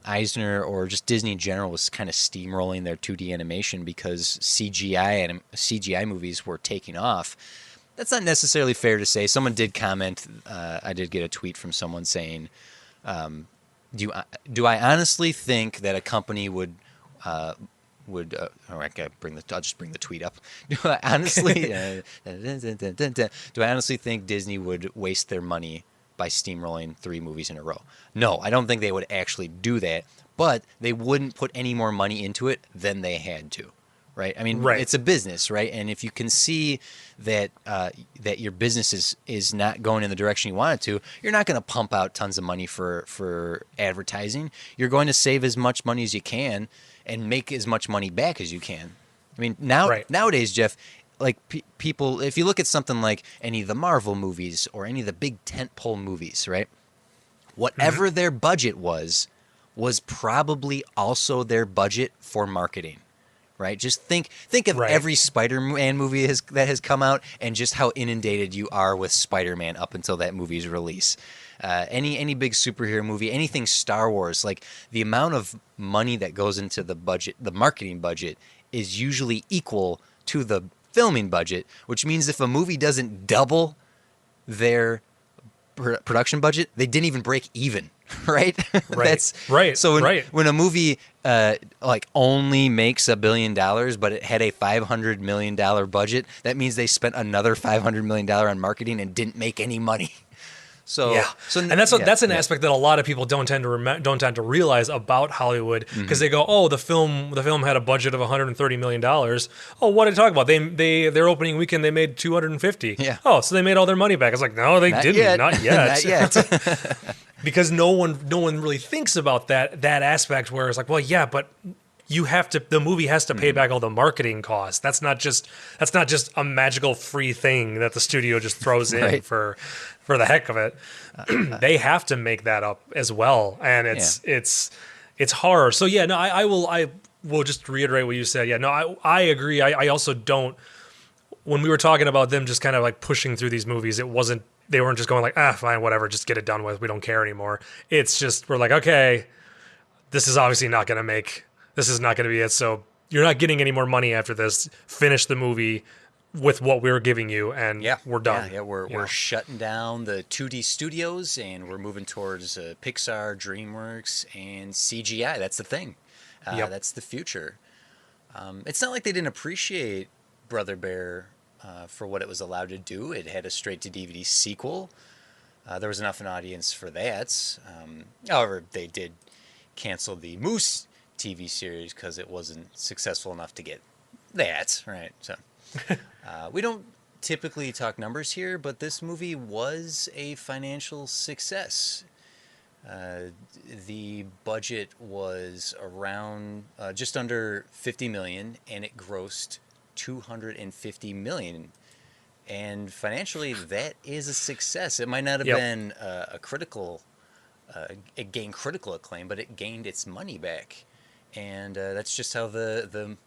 Eisner or just Disney in general was kind of steamrolling their 2D animation because CGI movies were taking off. That's not necessarily fair to say. Someone did comment. I did get a tweet from someone saying, "Do I honestly think that a company would?" I'll just bring the tweet up. Do I honestly think Disney would waste their money by steamrolling 3 movies in a row? No, I don't think they would actually do that, but they wouldn't put any more money into it than they had to, right? I mean, Right. it's a business, right? And if you can see that that your business is not going in the direction you want it to, you're not going to pump out tons of money for advertising. You're going to save as much money as you can and make as much money back as you can. I mean, Right. nowadays, Jeff, like people, if you look at something like any of the Marvel movies or any of the big tentpole movies, right? Whatever their budget was probably also their budget for marketing, right? Just think of Right. every Spider-Man movie that has come out and just how inundated you are with Spider-Man up until that movie's release. Any big superhero movie, anything Star Wars, like the amount of money that goes into the budget, the marketing budget, is usually equal to the filming budget, which means if a movie doesn't double their production budget, they didn't even break even, right? Right. Right. So Right. when a movie like only makes $1 billion, but it had a $500 million budget, that means they spent another $500 million on marketing and didn't make any money. So Yeah, and that's an aspect that a lot of people don't tend to realize about Hollywood, because they go, oh, the film had a budget of $130 million. Oh, what did I talk about? Their opening weekend they made 250. Yeah. Oh, so they made all their money back. It's like, no, they didn't, yet. not yet, Not yet. because no one really thinks about that aspect where it's like, well, yeah, but the movie has to pay back all the marketing costs. That's not just a magical free thing that the studio just throws in Right. for the heck of it. They have to make that up as well, and it's hard. So yeah, no, I will just reiterate what you said. Yeah, no, I agree. I also don't. When we were talking about them just kind of like pushing through these movies, they weren't just going like, fine, whatever, just get it done with. We don't care anymore. It's just, we're like, okay, this is obviously not going to be it. So you're not getting any more money after this. Finish the movie with what we're giving you, and we're done. Yeah, we're shutting down the 2D studios, and we're moving towards Pixar, DreamWorks, and CGI. That's the thing. That's the future. It's not like they didn't appreciate Brother Bear for what it was allowed to do. It had a straight-to-DVD sequel. There was enough an audience for that. However, they did cancel the Moose TV series because it wasn't successful enough to get that, right? So we don't typically talk numbers here, but this movie was a financial success. The budget was around just under $50 million, and it grossed $250 million. And financially, that is a success. It might not have been a critical, it gained critical acclaim, but it gained its money back. And that's just how the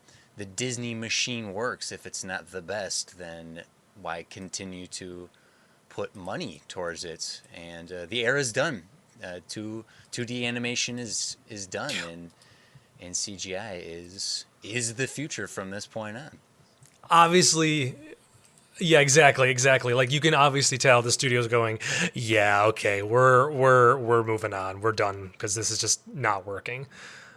Disney machine works. If it's not the best, then why continue to put money towards it? And the era's done. 2D animation is done, and CGI is the future from this point on. Obviously, yeah, exactly. Like, you can obviously tell the studio's going, yeah, okay, we're moving on, we're done, because this is just not working.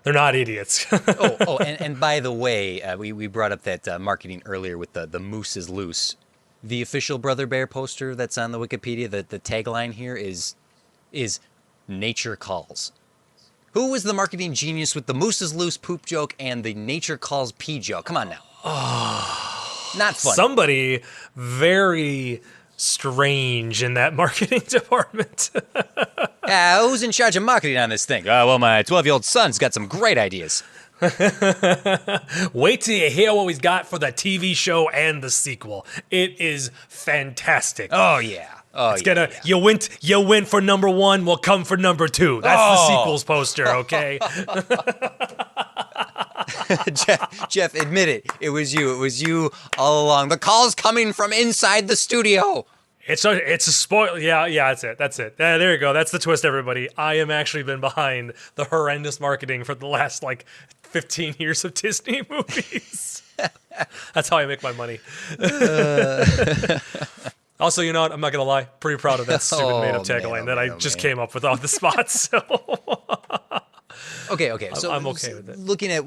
They're not idiots. And by the way, we brought up that marketing earlier with the Moose is Loose. The official Brother Bear poster that's on the Wikipedia, the tagline here is Nature Calls. Who was the marketing genius with the Moose is Loose poop joke and the Nature Calls pee joke? Come on now. Not funny. Somebody very strange in that marketing department. Who's in charge of marketing on this thing? Well, my 12-year-old son's got some great ideas. Wait till you hear what we've got for the TV show and the sequel. It is fantastic. Oh, yeah. You went for number 1, we'll come for number 2. That's the sequel's poster, okay? Jeff, admit it. It was you. It was you all along. The call's coming from inside the studio. It's a spoil. Yeah, that's it. There you go. That's the twist, everybody. I am actually been behind the horrendous marketing for the last 15 years of Disney movies. That's how I make my money. Also, you know what? I'm not gonna lie. Pretty proud of that stupid made-up tagline that I just came up with on the spot. So. Okay. So I'm okay with it. Looking at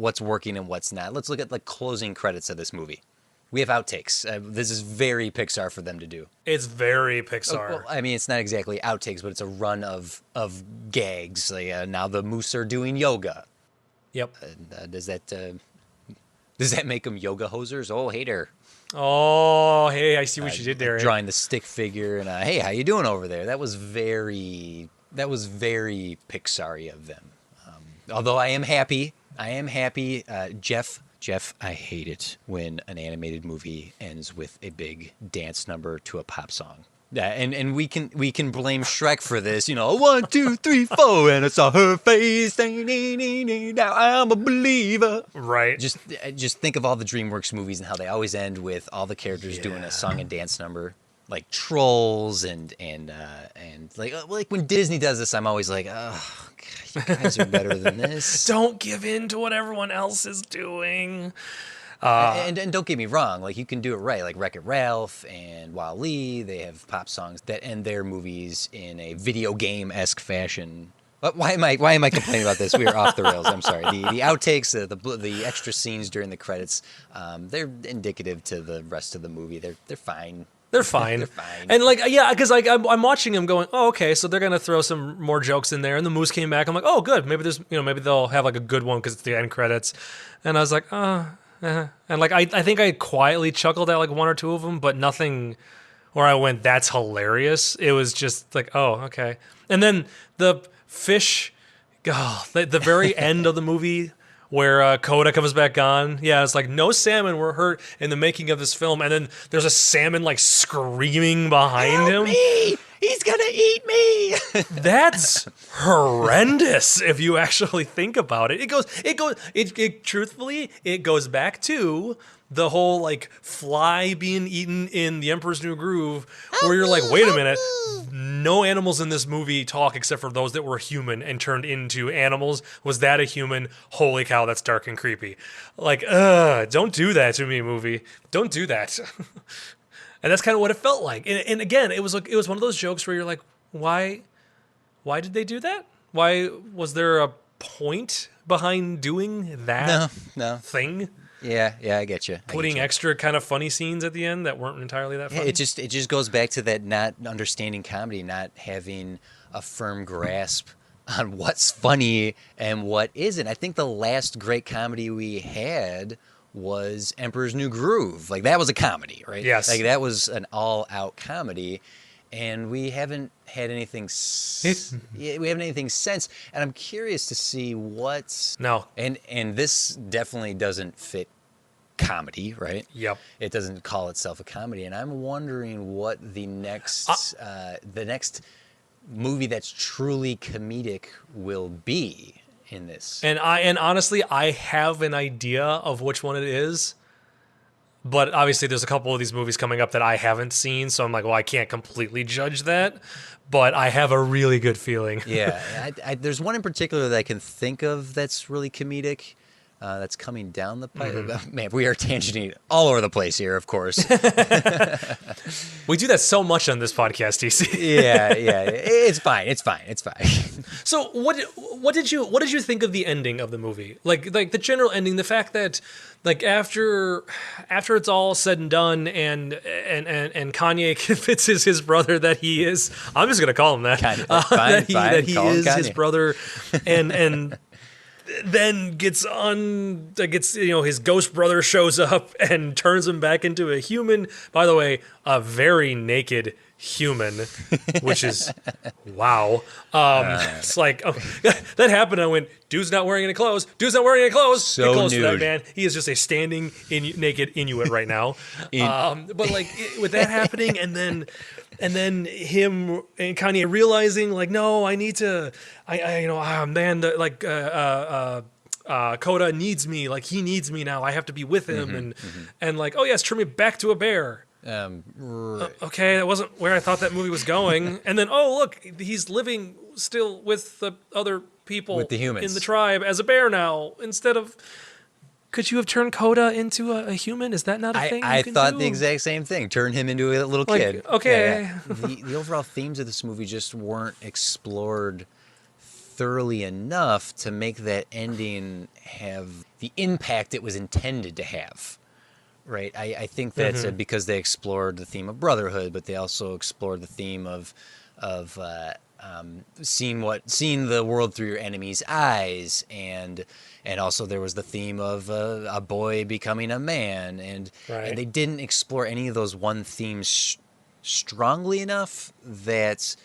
what's working and what's not. Let's look at the closing credits of this movie. We have outtakes. This is very Pixar for them to do. It's very Pixar. Well, I mean, it's not exactly outtakes, but it's a run of gags. Now the moose are doing yoga. Yep. Does that Does that make them yoga hosers? Oh, hater. Oh, hey, I see what you did there. Drawing the stick figure and hey, how you doing over there? That was very Pixar-y of them. Although I am happy. Jeff, I hate it when an animated movie ends with a big dance number to a pop song. Yeah, and we can blame Shrek for this. 1, 2, 3, 4, and I saw her face. Now I'm a believer. Right. Just think of all the DreamWorks movies and how they always end with all the characters doing a song and dance number, like Trolls and like when Disney does this, I'm always like, oh, God, you guys are better than this. Don't give in to what everyone else is doing. And don't get me wrong, like you can do it right, like Wreck-It Ralph and Wall-E, they have pop songs that end their movies in a video game-esque fashion. Why am I complaining about this? We are off the rails. I'm sorry. The outtakes, the extra scenes during the credits, they're indicative to the rest of the movie. They're fine. They're fine. They're fine. And because I'm watching them going, oh, okay, so they're gonna throw some more jokes in there. And the Moose came back. I'm like, oh, good. Maybe maybe they'll have like a good one because it's the end credits. And I was like, and like I think I quietly chuckled at like one or two of them, but nothing where I went, that's hilarious. It was just like, oh, okay. And then the fish, the very end of the movie where Coda comes back on. Yeah, it's like no salmon were hurt in the making of this film, and then there's a salmon like screaming behind him. Me! He's gonna eat me. That's horrendous if you actually think about it. Truthfully, it goes back to the whole like fly being eaten in The Emperor's New Groove, where you're like, wait a minute, no animals in this movie talk except for those that were human and turned into animals. Was that a human? Holy cow, that's dark and creepy. Like, don't do that to me, movie. Don't do that. And that's kind of what it felt like. And again, it was one of those jokes where you're like, why did they do that? Why was there a point behind doing that thing? Yeah, I get you. Putting extra kind of funny scenes at the end that weren't entirely that funny. It just goes back to that not understanding comedy, not having a firm grasp on what's funny and what isn't. I think the last great comedy we had was Emperor's New Groove. Like that was a comedy, right? Yes. Like that was an all-out comedy, and we haven't had anything. We haven't anything since, and I'm curious to see what's no. And this definitely doesn't fit comedy, right? Yep. It doesn't call itself a comedy, and I'm wondering what the next movie that's truly comedic will be in this. And honestly, I have an idea of which one it is. But obviously there's a couple of these movies coming up that I haven't seen, so I'm like, well, I can't completely judge that, but I have a really good feeling. Yeah, there's one in particular that I can think of that's really comedic. That's coming down the pipe. Mm-hmm. Man, we are tangenting all over the place here, of course. We do that so much on this podcast, TC. yeah, it's fine. So, what did you think of the ending of the movie? Like the general ending, the fact that like after it's all said and done, and Kanye convinces his brother that he is. I'm just gonna call him that. That he is his brother, and. Then gets his ghost brother shows up and turns him back into a human. By the way, a very naked human, which is wow. It's like that happened. I went, dude's not wearing any clothes. So get close to that man. He is just a standing naked Inuit right now. But like with that happening, and then him and Kanye realizing like, no, I need to, Coda needs me, like he needs me now. I have to be with him, and like, oh yes, turn me back to a bear. Okay, that wasn't where I thought that movie was going. And then, oh look, he's living still with the other people, with the humans in the tribe as a bear now instead of. Could you have turned Coda into a human? Is that not a thing? I thought the exact same thing. Turn him into a little kid. Okay. Yeah. The overall themes of this movie just weren't explored thoroughly enough to make that ending have the impact it was intended to have. Right? I think that's because they explored the theme of brotherhood, but they also explored the theme of seeing the world through your enemy's eyes, and also there was the theme of a boy becoming a man, and they didn't explore any of those one themes strongly enough that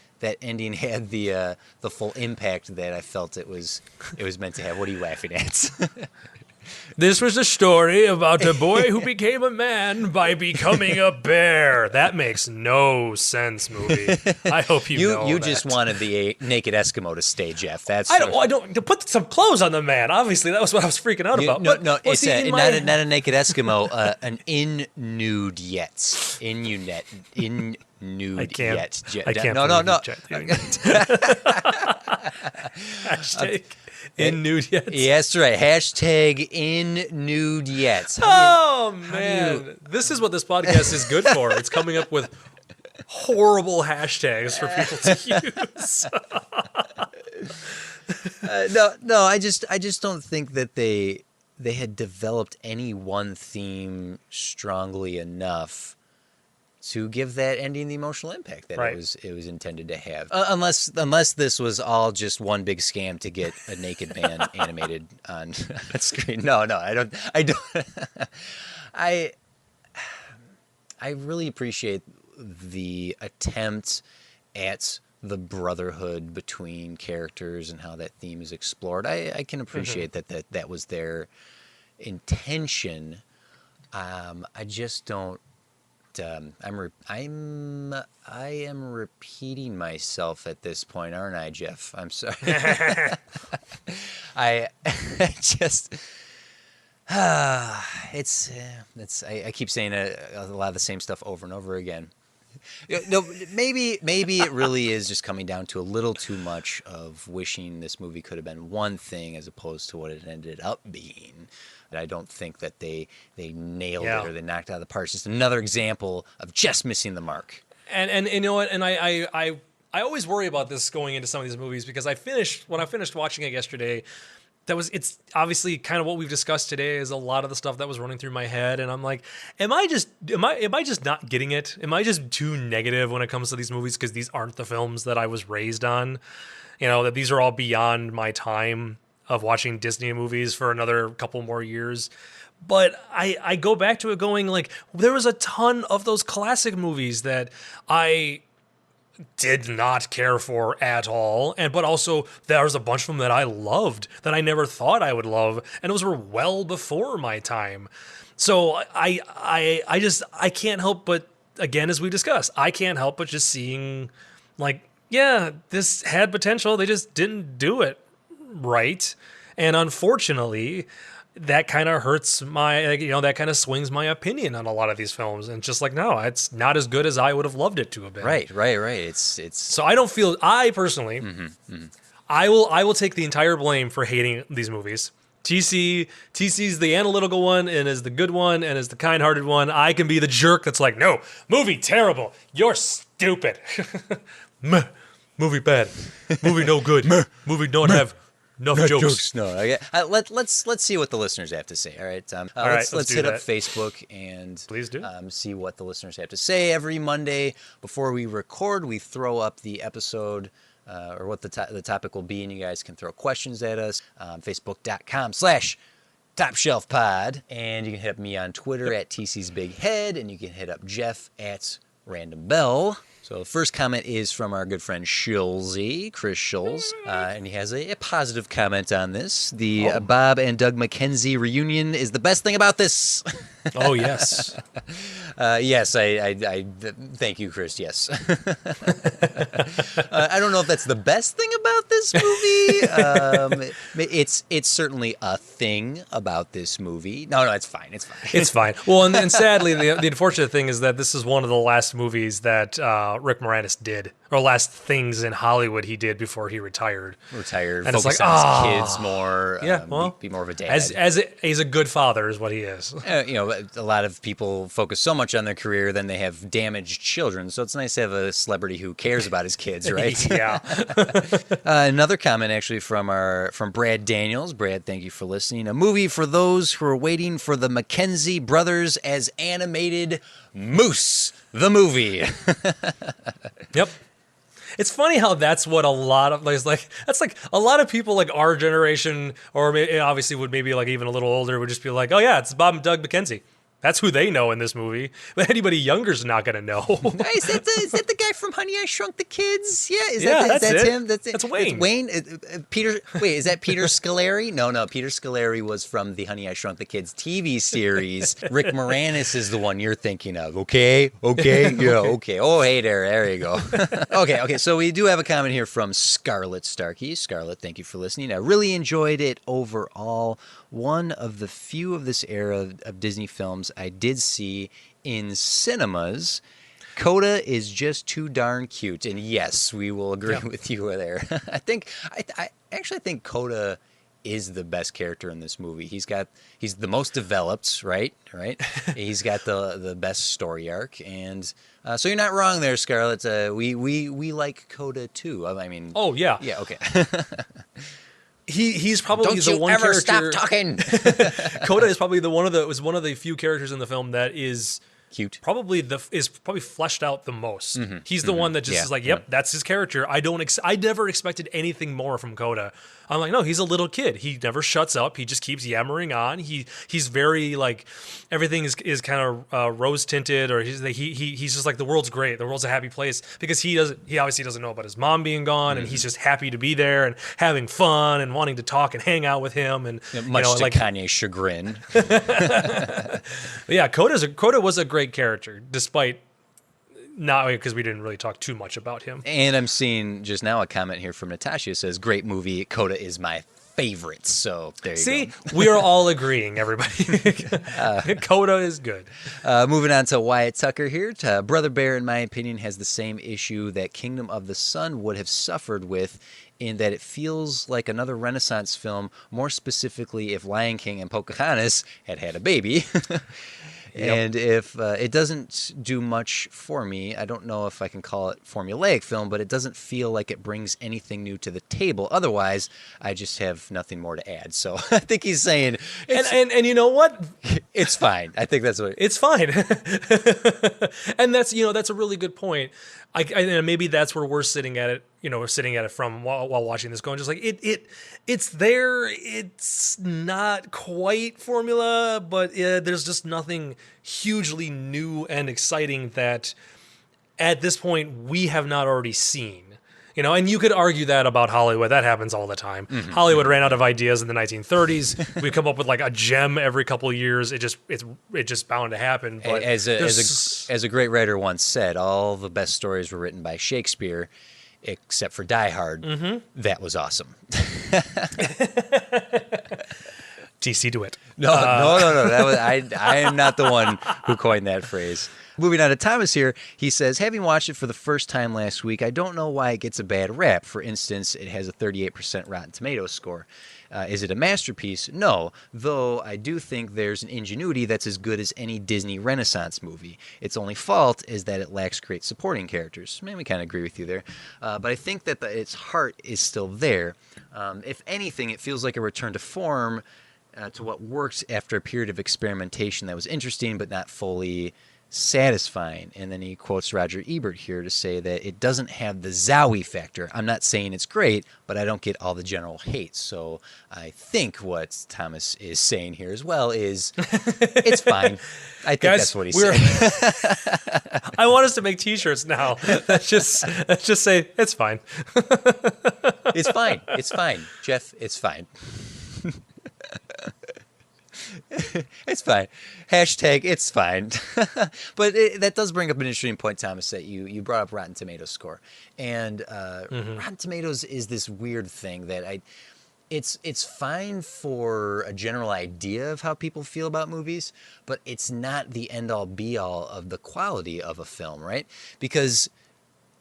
ending had the full impact that I felt it was meant to have. What are you laughing at? This was a story about a boy who became a man by becoming a bear. That makes no sense, movie. I hope you know You that. just wanted the naked Eskimo to stay, Jeff. I don't to put some clothes on the man. Obviously, that was what I was freaking out about. It's not a naked Eskimo, an in-nude yet. In-nude yet. I can't. No. Hashtag in nude yet. Yeah, that's right. Hashtag in nude yet. Oh, man. This is what this podcast is good for. It's coming up with horrible hashtags for people to use. No. I just don't think that they had developed any one theme strongly enough to give that ending the emotional impact that it was intended to have. Unless this was all just one big scam to get a naked man animated on screen. No, I don't. I really appreciate the attempt at the brotherhood between characters and how that theme is explored. I can appreciate that was their intention. I just don't. I am repeating myself at this point, aren't I, Jeff? I'm sorry. I just I keep saying a lot of the same stuff over and over again. No, maybe it really is just coming down to a little too much of wishing this movie could have been one thing as opposed to what it ended up being. I don't think that they nailed it or they knocked it out of the park. It's just another example of just missing the mark. And you know what? And I always worry about this going into some of these movies because when I finished watching it yesterday, it's obviously kind of what we've discussed today is a lot of the stuff that was running through my head, and I'm like, am I just not getting it? Am I just too negative when it comes to these movies because these aren't the films that I was raised on? You know, that these are all beyond my time of watching Disney movies for another couple more years. But I go back to it going like, there was a ton of those classic movies that I did not care for at all, but also there was a bunch of them that I loved that I never thought I would love, and those were well before my time. So I can't help but, again, as we discussed, I can't help but just seeing like, yeah, this had potential, they just didn't do it right, and unfortunately that kind of hurts that kind of swings my opinion on a lot of these films, and just like, no, it's not as good as I would have loved it to have been. Right. It's so I personally I will take the entire blame for hating these movies. TC's the analytical one and is the good one and is the kind-hearted one. I can be the jerk that's like, no, movie terrible, you're stupid. Movie bad, movie no good, movie don't have enough jokes. No, let's see what the listeners have to say. All right, let's hit up Facebook and please do see what the listeners have to say. Every Monday before we record, we throw up the episode or what the topic will be, and you guys can throw questions at us. Facebook.com/TopShelfPod, and you can hit up me on Twitter at TC's Big Head, and you can hit up Jeff at Random Bell. So the first comment is from our good friend Schulze, Chris Schulz, and he has a positive comment on this. The Bob and Doug McKenzie reunion is the best thing about this. Oh, yes. Yes, I thank you, Chris, yes. I don't know if that's the best thing about this movie. It's certainly a thing about this movie. No, it's fine. It's fine. Well, and sadly, the unfortunate thing is that this is one of the last movies that Rick Moranis did, or last things in Hollywood he did before he retired. And it's like, on his kids more. Yeah, well, be more of a dad. He's a good father, is what he is. A lot of people focus so much on their career, then they have damaged children. So it's nice to have a celebrity who cares about his kids, right? Yeah. Another comment actually from Brad Daniels. Brad, thank you for listening. A movie for those who are waiting for the McKenzie brothers as animated Moose, the movie. Yep. It's funny how that's what a lot of that's like a lot of people like our generation, or obviously would maybe like even a little older, would just be like, oh yeah, it's Bob and Doug McKenzie. That's who they know in this movie. But anybody younger is not going to know. Hey, is that the guy from Honey, I Shrunk the Kids? Yeah, That's it. him? That's Wayne. It's Wayne. Peter. Wait, is that Peter Scolari? No. Peter Scolari was from the Honey, I Shrunk the Kids TV series. Rick Moranis is the one you're thinking of. Okay. Yeah. Okay. Oh, hey there you go. Okay. So we do have a comment here from Scarlett Starkey. Scarlett, thank you for listening. I really enjoyed it overall. One of the few of this era of Disney films I did see in cinemas. Coda is just too darn cute, and yes, we will agree with you there. I actually think Coda is the best character in this movie. He's the most developed, right? He's got the best story arc, and so you're not wrong there, Scarlett. We like Coda too. I mean, oh yeah, okay. He's probably the one character. Stop talking. Coda is probably one of the few characters in the film that is cute. Probably fleshed out the most. Mm-hmm. He's the one that just is like, yep, that's his character. I never expected anything more from Coda. I'm like, no, he's a little kid. He never shuts up. He just keeps yammering on. He's very like, everything is kind of rose tinted, or he's just like, the world's great. The world's a happy place, because he obviously doesn't know about his mom being gone, and he's just happy to be there and having fun and wanting to talk and hang out with him, and much to like Kanye's chagrin. Yeah, Coda was a great character, despite not, because we didn't really talk too much about him. And I'm seeing just now a comment here from Natasha. It says, great movie. Coda is my favorite. So there you go. See, we are all agreeing, everybody. Coda is good. Moving on to Wyatt Tucker here. Brother Bear, in my opinion, has the same issue that Kingdom of the Sun would have suffered with, in that it feels like another Renaissance film, more specifically if Lion King and Pocahontas had a baby. And if it doesn't do much for me, I don't know if I can call it formulaic film, but it doesn't feel like it brings anything new to the table. Otherwise, I just have nothing more to add. So I think he's saying, and you know what? It's fine. I think that's what it's fine. And that's a really good point. And maybe that's where we're sitting at it. We're sitting at it from while watching this, going just like it's there. It's not quite formula, but there's just nothing hugely new and exciting that at this point we have not already seen. And you could argue that about Hollywood. That happens all the time. Mm-hmm. Hollywood ran out of ideas in the 1930s. We come up with like a gem every couple of years. It's just bound to happen. But as a great writer once said, all the best stories were written by Shakespeare, except for Die Hard. Mm-hmm. That was awesome. TC do it. No. That was I am not the one who coined that phrase. Moving on to Thomas here, he says, having watched it for the first time last week, I don't know why it gets a bad rap. For instance, it has a 38% Rotten Tomatoes score. Is it a masterpiece? No, though I do think there's an ingenuity that's as good as any Disney Renaissance movie. Its only fault is that it lacks great supporting characters. Man, we kind of agree with you there. But I think that its heart is still there. If anything, it feels like a return to form, to what worked after a period of experimentation that was interesting but not fully satisfying. And then he quotes Roger Ebert here to say that it doesn't have the Zowie factor. I'm not saying it's great, but I don't get all the general hate. So I think what Thomas is saying here as well is it's fine. I think that's what he's saying. I want us to make T-shirts now. Let's just say it's fine. It's fine. It's fine, Jeff. It's fine. It's fine. Hashtag it's fine. But that does bring up an interesting point, Thomas, that you brought up Rotten Tomatoes score. And Rotten Tomatoes is this weird thing that it's fine for a general idea of how people feel about movies, but it's not the end-all be-all of the quality of a film, right? Because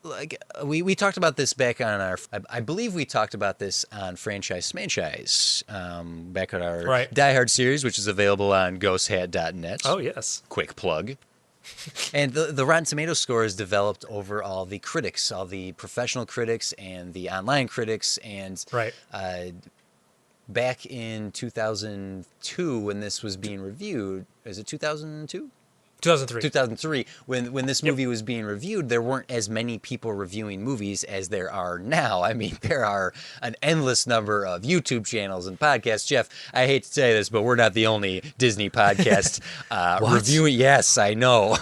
like we talked about this back on I believe we talked about this on Franchise Smanchise, back on our Die Hard series, which is available on ghosthat.net. Oh, yes. Quick plug. And the Rotten Tomatoes score is developed over all the critics, all the professional critics and the online critics. And back in 2002, when this was being reviewed, is it 2002? 2003. 2003. When this movie was being reviewed, there weren't as many people reviewing movies as there are now. I mean, there are an endless number of YouTube channels and podcasts. Jeff, I hate to say this, but we're not the only Disney podcast reviewing. Yes, I know.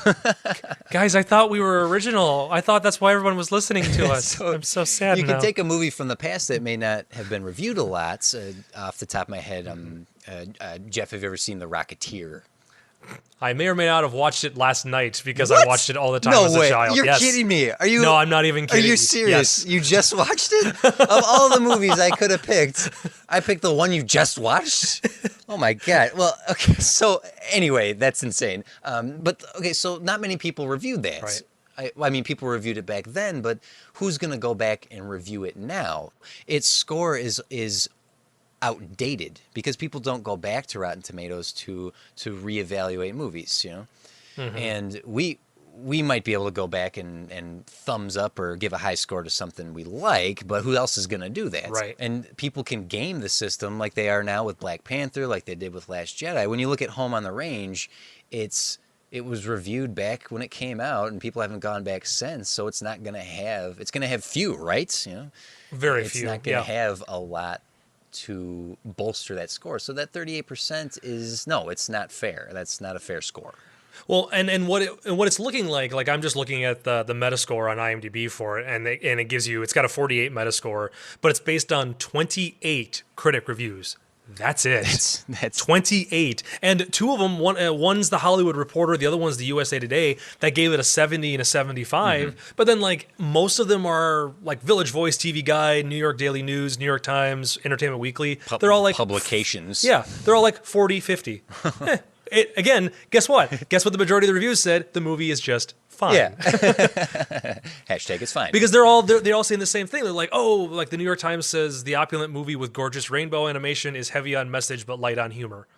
Guys, I thought we were original. I thought that's why everyone was listening to us. So I'm so sad you now. can take a movie from the past that may not have been reviewed a lot. Off the top of my head, Jeff, have you ever seen The Rocketeer? I may or may not have watched it last night because What? I watched it all the time No as way. a child. You're Yes. kidding me. Are you? No, I'm not even Are kidding. you serious? Yes. You just watched it? Of all the movies I could have picked, I picked the one you just watched? Oh my God. Well, okay. So anyway, that's insane. But okay, so not many people reviewed that. Right. I mean, people reviewed it back then, but who's going to go back and review it now? Its score is outdated because people don't go back to Rotten Tomatoes to reevaluate movies, you know? Mm-hmm. And we might be able to go back and thumbs up or give a high score to something we like, but who else is going to do that? Right. And people can game the system like they are now with Black Panther, like they did with Last Jedi. When you look at Home on the Range, it was reviewed back when it came out, and people haven't gone back since, so it's not going to have... It's going to have few, right? You know? Very It's few. not going to have a lot to bolster that score. So that 38% is... No, it's not fair. That's not a fair score. Well, and what it's looking like I'm just looking at the Metascore on IMDb for it, and it gives you, it's got a 48 Metascore, but it's based on 28 critic reviews. That's it. That's 28, and two of them. One's the Hollywood Reporter, the other one's the USA Today. That gave it a 70 and a 75. Mm-hmm. But then, like, most of them are like Village Voice, TV Guide, New York Daily News, New York Times, Entertainment Weekly. They're all like publications. Yeah, they're all like 40, 50. Again, guess what? Guess what the majority of the reviews said? The movie is just fine. Yeah. Hashtag it's fine. Because they're all saying the same thing. They're like, oh, like the New York Times says the opulent movie with gorgeous rainbow animation is heavy on message but light on humor.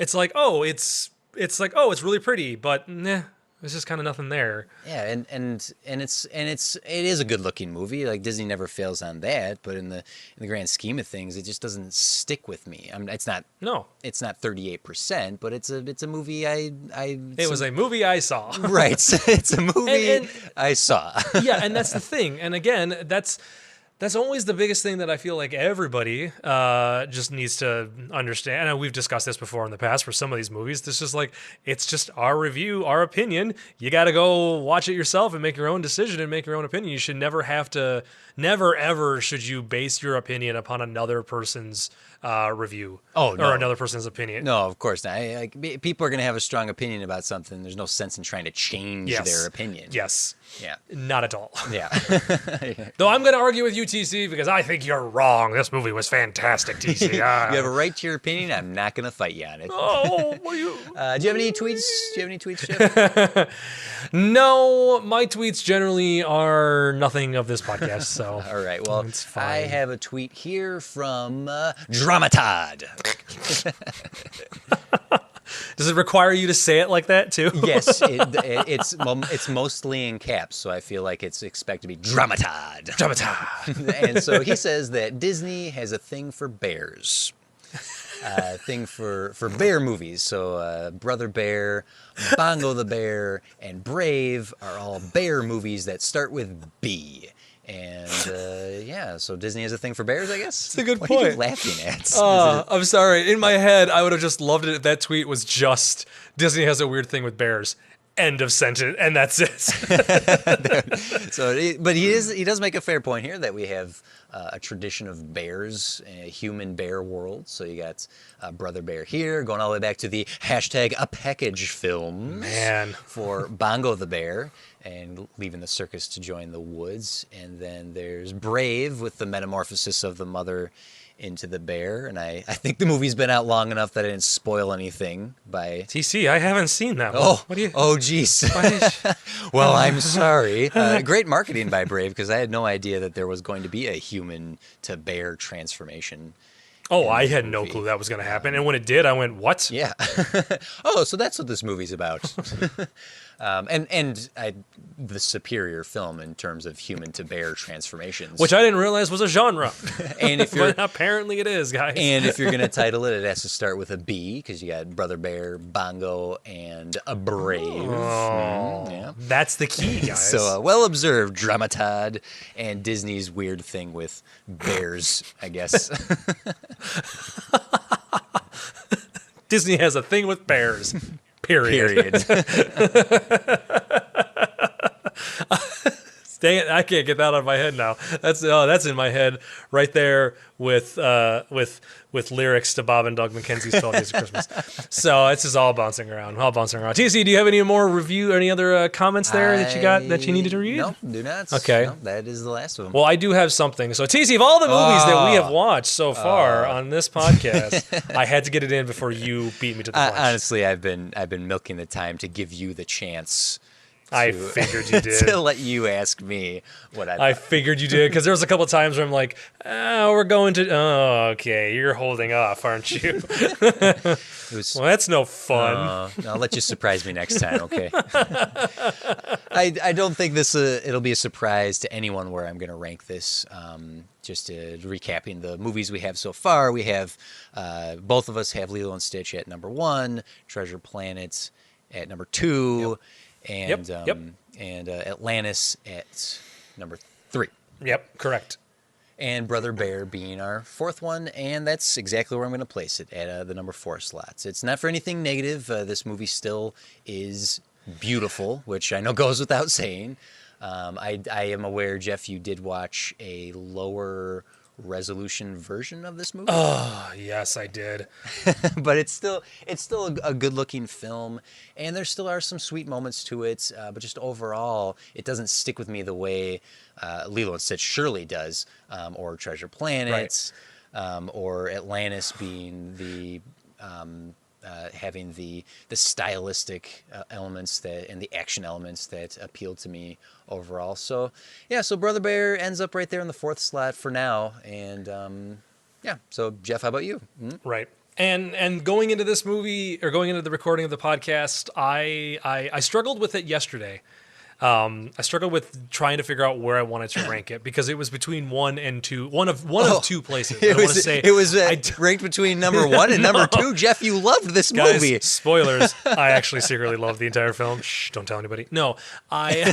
It's like, oh, it's really pretty, but nah, there's just kind of nothing there. Yeah, and it is a good looking movie. Like Disney never fails on that, but in the grand scheme of things, it just doesn't stick with me. It's not 38%, but it's a movie It was a movie I saw. Right. It's a movie And I saw. Yeah, and that's the thing. And again, that's always the biggest thing that I feel like everybody just needs to understand. And we've discussed this before in the past for some of these movies. It's just like, it's just our review, our opinion. You got to go watch it yourself and make your own decision and make your own opinion. You should never ever should you base your opinion upon another person's review. Oh, no. Or another person's opinion. No, of course not. People are going to have a strong opinion about something. There's no sense in trying to change their opinion. Yes. Yeah. Not at all. Yeah. Though I'm going to argue with you, TC, because I think you're wrong. This movie was fantastic, TC. You have a right to your opinion. I'm not going to fight you on it. Oh, what are you? Do you have any tweets? Jeff? No, my tweets generally are nothing of this podcast. So All right. Well, it's fine. I have a tweet here from Dramatod. Does it require you to say it like that too? Yes, it's mostly in caps, so I feel like it's expected to be Dramatod. Dramatod. And so he says that Disney has a thing for bears. Thing for bear movies. So Brother Bear, Bongo the Bear, and Brave are all bear movies that start with B. And so Disney has a thing for bears, I guess. It's a good what point. What are you laughing at? I'm sorry. In my head, I would have just loved it if that tweet was just Disney has a weird thing with bears. End of sentence, and that's it. But he does make a fair point here that we have a tradition of bears, a human bear world. So you got Brother Bear here, going all the way back to the hashtag a package film. Man. For Bongo the Bear, and leaving the circus to join the woods. And then there's Brave with the metamorphosis of the mother into the bear. And I think the movie's been out long enough that I didn't spoil anything by... TC, I haven't seen that one. Geez. Well, I'm sorry. Great marketing by Brave, because I had no idea that there was going to be a human to bear transformation. Oh, in I this had no movie. clue that was going to happen. And when it did, I went, what? Yeah. Oh, so that's what this movie's about. The superior film in terms of human to bear transformations. Which I didn't realize was a genre. And if you're But apparently it is, guys. and if you're gonna title it, it has to start with a B because you got Brother Bear, Bongo, and a Brave. Yeah. That's the key, guys. So well observed, Dramatad, and Disney's weird thing with bears, I guess. Disney has a thing with bears. Period. Dang it, I can't get that out of my head now. That's in my head right there with lyrics to Bob and Doug McKenzie's 12 Days of Christmas. So it's just all bouncing around. TC, do you have any more review or any other comments there that you needed to read? No, do not. Okay. No, that is the last of them. Well, I do have something. So TC, of all the movies that we have watched so far on this podcast, I had to get it in before you beat me to the punch. Honestly, I've been milking the time to give you the chance. I figured you did. To let you ask me what I figured you did, because there was a couple times where I'm like, we're going to... Oh, okay, you're holding off, aren't you? Well, that's no fun. I'll let you surprise me next time, okay? I don't think it'll be a surprise to anyone where I'm going to rank this. Just recapping the movies we have so far, we have... both of us have Lilo and Stitch at number 1, Treasure Planet at number 2... Yep. And Atlantis at number 3. Yep, correct. And Brother Bear being our 4th one, and that's exactly where I'm going to place it, at the number 4 slots. It's not for anything negative. This movie still is beautiful, which I know goes without saying. I am aware, Jeff, you did watch a lower resolution version of this movie. Oh, yes, I did. But it's still a good looking film, and there still are some sweet moments to it, but just overall it doesn't stick with me the way Lilo and Stitch surely does, or Treasure Planet, right. Or Atlantis being the having the stylistic elements and the action elements that appealed to me overall. So yeah, so Brother Bear ends up right there in the 4th slot for now. And yeah, so Jeff, how about you? Right. And going into this movie, or going into the recording of the podcast, I struggled with it yesterday. I struggled with trying to figure out where I wanted to rank it, because it was between 1 and 2, one of 2 places. It was ranked between number 1 and number 2. Jeff, you loved this movie. Guys, spoilers. I actually secretly loved the entire film. Shh, don't tell anybody. No, I'm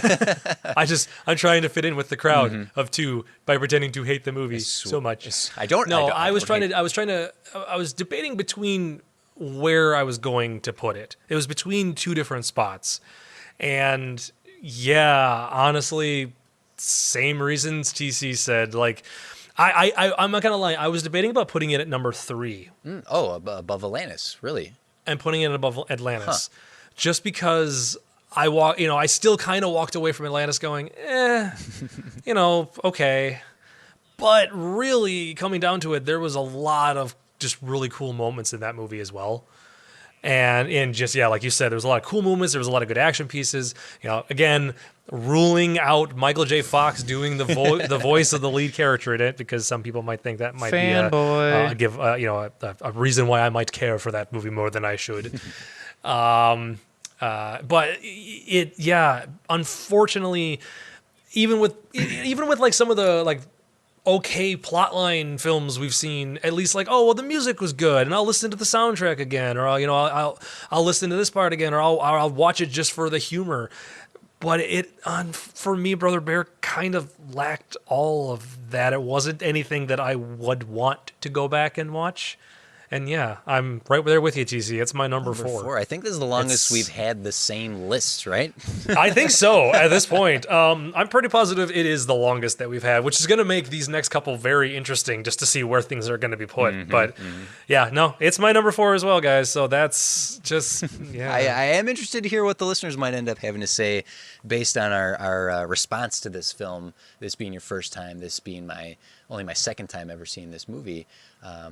trying to fit in with the crowd of 2 by pretending to hate the movie so much. I was debating between where I was going to put it. It was between 2 different spots, and yeah, honestly, same reasons TC said. Like, I'm not gonna lie, I was debating about putting it at number 3. Above Atlantis, really? And putting it above Atlantis, just because I still kind of walked away from Atlantis going, okay. But really, coming down to it, there was a lot of just really cool moments in that movie as well. And just, yeah, like you said, there was a lot of cool moments. There was a lot of good action pieces. Again, ruling out Michael J. Fox doing the voice of the lead character in it, because some people might think that might be a reason why I might care for that movie more than I should. But unfortunately, even with like some of the like okay plotline films we've seen, at least like, oh well, the music was good, and I'll listen to the soundtrack again, or I'll listen to this part again, or I'll watch it just for the humor. But for me, Brother Bear kind of lacked all of that. It wasn't anything that I would want to go back and watch. And yeah, I'm right there with you, TC. It's my number 4. I think this is the longest we've had the same list, right? I think so at this point. I'm pretty positive it is the longest that we've had, which is going to make these next couple very interesting just to see where things are going to be put. Yeah, no, it's my number 4 as well, guys. So that's just, yeah. I am interested to hear what the listeners might end up having to say based on our response to this film, this being your first time, this being only my second time ever seeing this movie.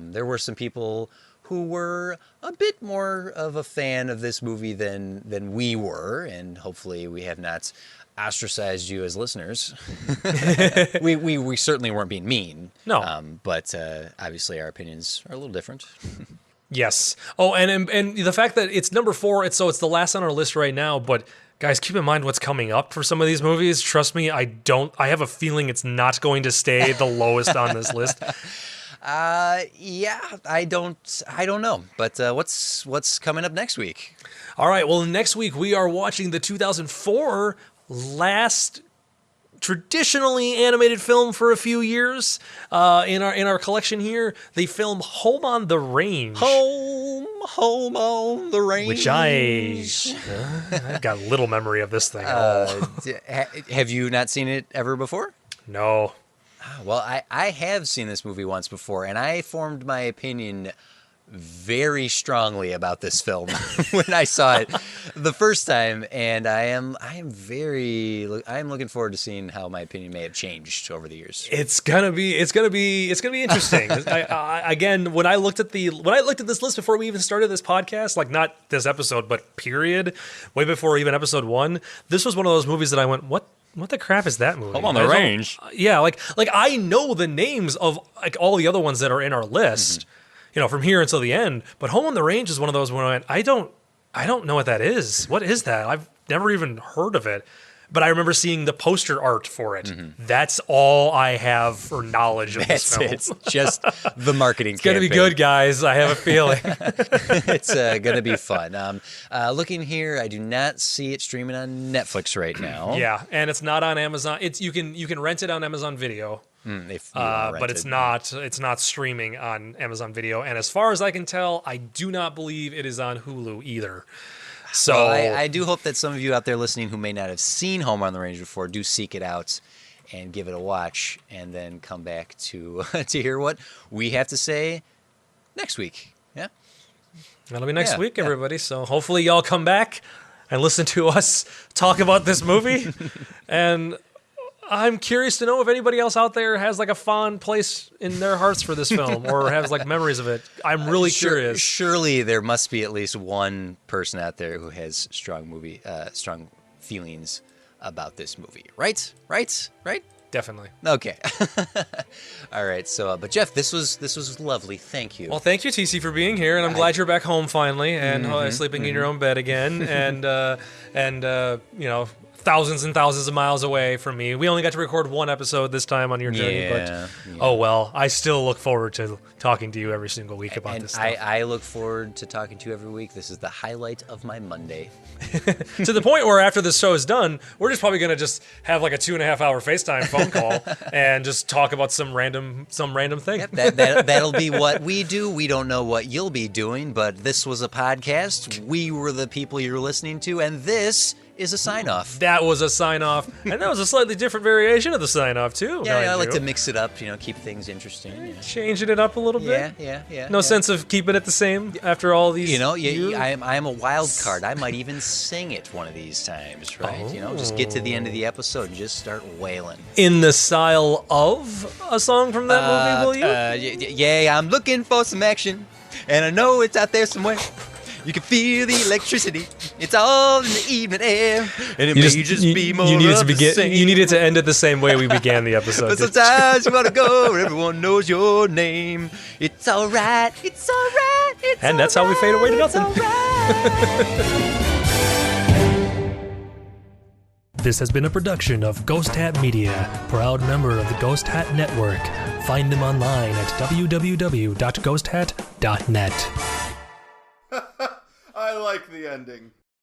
There were some people who were a bit more of a fan of this movie than we were, and hopefully we have not ostracized you as listeners. we certainly weren't being mean. No. But obviously our opinions are a little different. Yes. Oh, and the fact that it's number 4, it's the last on our list right now, but guys, keep in mind what's coming up for some of these movies. Trust me, I have a feeling it's not going to stay the lowest on this list. Yeah, I don't know. But what's coming up next week? All right, well, next week we are watching the 2004 last traditionally animated film for a few years in our collection here, the film Home on the Range. Home on the Range. Which I've got little memory of this thing at all. Have you not seen it ever before? No. Well, I have seen this movie once before, and I formed my opinion very strongly about this film when I saw it the first time, and I am looking forward to seeing how my opinion may have changed over the years. It's gonna be interesting. Again, when I looked at this list before we even started this podcast, like not this episode, but period, way before even episode 1, this was one of those movies that I went, what the crap is that movie? Home on the Range. Yeah, like I know the names of like all the other ones that are in our list. Mm-hmm. From here until the end. But Home on the Range is one of those where I went, I don't know what that is. What is that? I've never even heard of it. But I remember seeing the poster art for it. Mm-hmm. That's all I have for knowledge of this film. It's just the marketing It's going to be good, guys. I have a feeling. It's going to be fun. Looking here, I do not see it streaming on Netflix right now. Yeah, and it's not on Amazon. You can rent it on Amazon Video. But it's not streaming on Amazon Video, and as far as I can tell, I do not believe it is on Hulu either. So well, I do hope that some of you out there listening who may not have seen Home on the Range before do seek it out and give it a watch, and then come back to to hear what we have to say next week. Yeah, that'll be next week, everybody. So hopefully y'all come back and listen to us talk about this movie. And I'm curious to know if anybody else out there has like a fond place in their hearts for this film or has like memories of it. I'm really curious. Surely there must be at least one person out there who has strong feelings about this movie. Right? Definitely. Okay. All right. So, but Jeff, this was lovely. Thank you. Well, thank you, TC, for being here, and I'm glad you're back home finally and sleeping in your own bed again, and thousands and thousands of miles away from me. We only got to record one episode this time on your journey, but oh well. I still look forward to talking to you every single week about this stuff. I look forward to talking to you every week. This is the highlight of my Monday. To the point where after this show is done, we're just probably going to just have like a 2.5-hour FaceTime phone call and just talk about some random thing. Yep, that'll be what we do. We don't know what you'll be doing, but this was a podcast. We were the people you're listening to, and this is a sign-off. That was a sign-off, and that was a slightly different variation of the sign-off, too. Yeah, I like to mix it up, keep things interesting. Yeah. Changing it up a little bit. Yeah. No sense of keeping it the same after all these years? I am a wild card. I might even sing it one of these times, right? Oh. Just get to the end of the episode and just start wailing. In the style of a song from that movie, will you? Yeah, I'm looking for some action, and I know it's out there somewhere. You can feel the electricity. It's all in the evening air. And it may just be more of the same. You needed to end it the same way we began the episode. But sometimes you want to go where everyone knows your name. It's all right. It's all right. It's and that's how we fade away to nothing. This has been a production of Ghost Hat Media, proud member of the Ghost Hat Network. Find them online at www.ghosthat.net. I like the ending.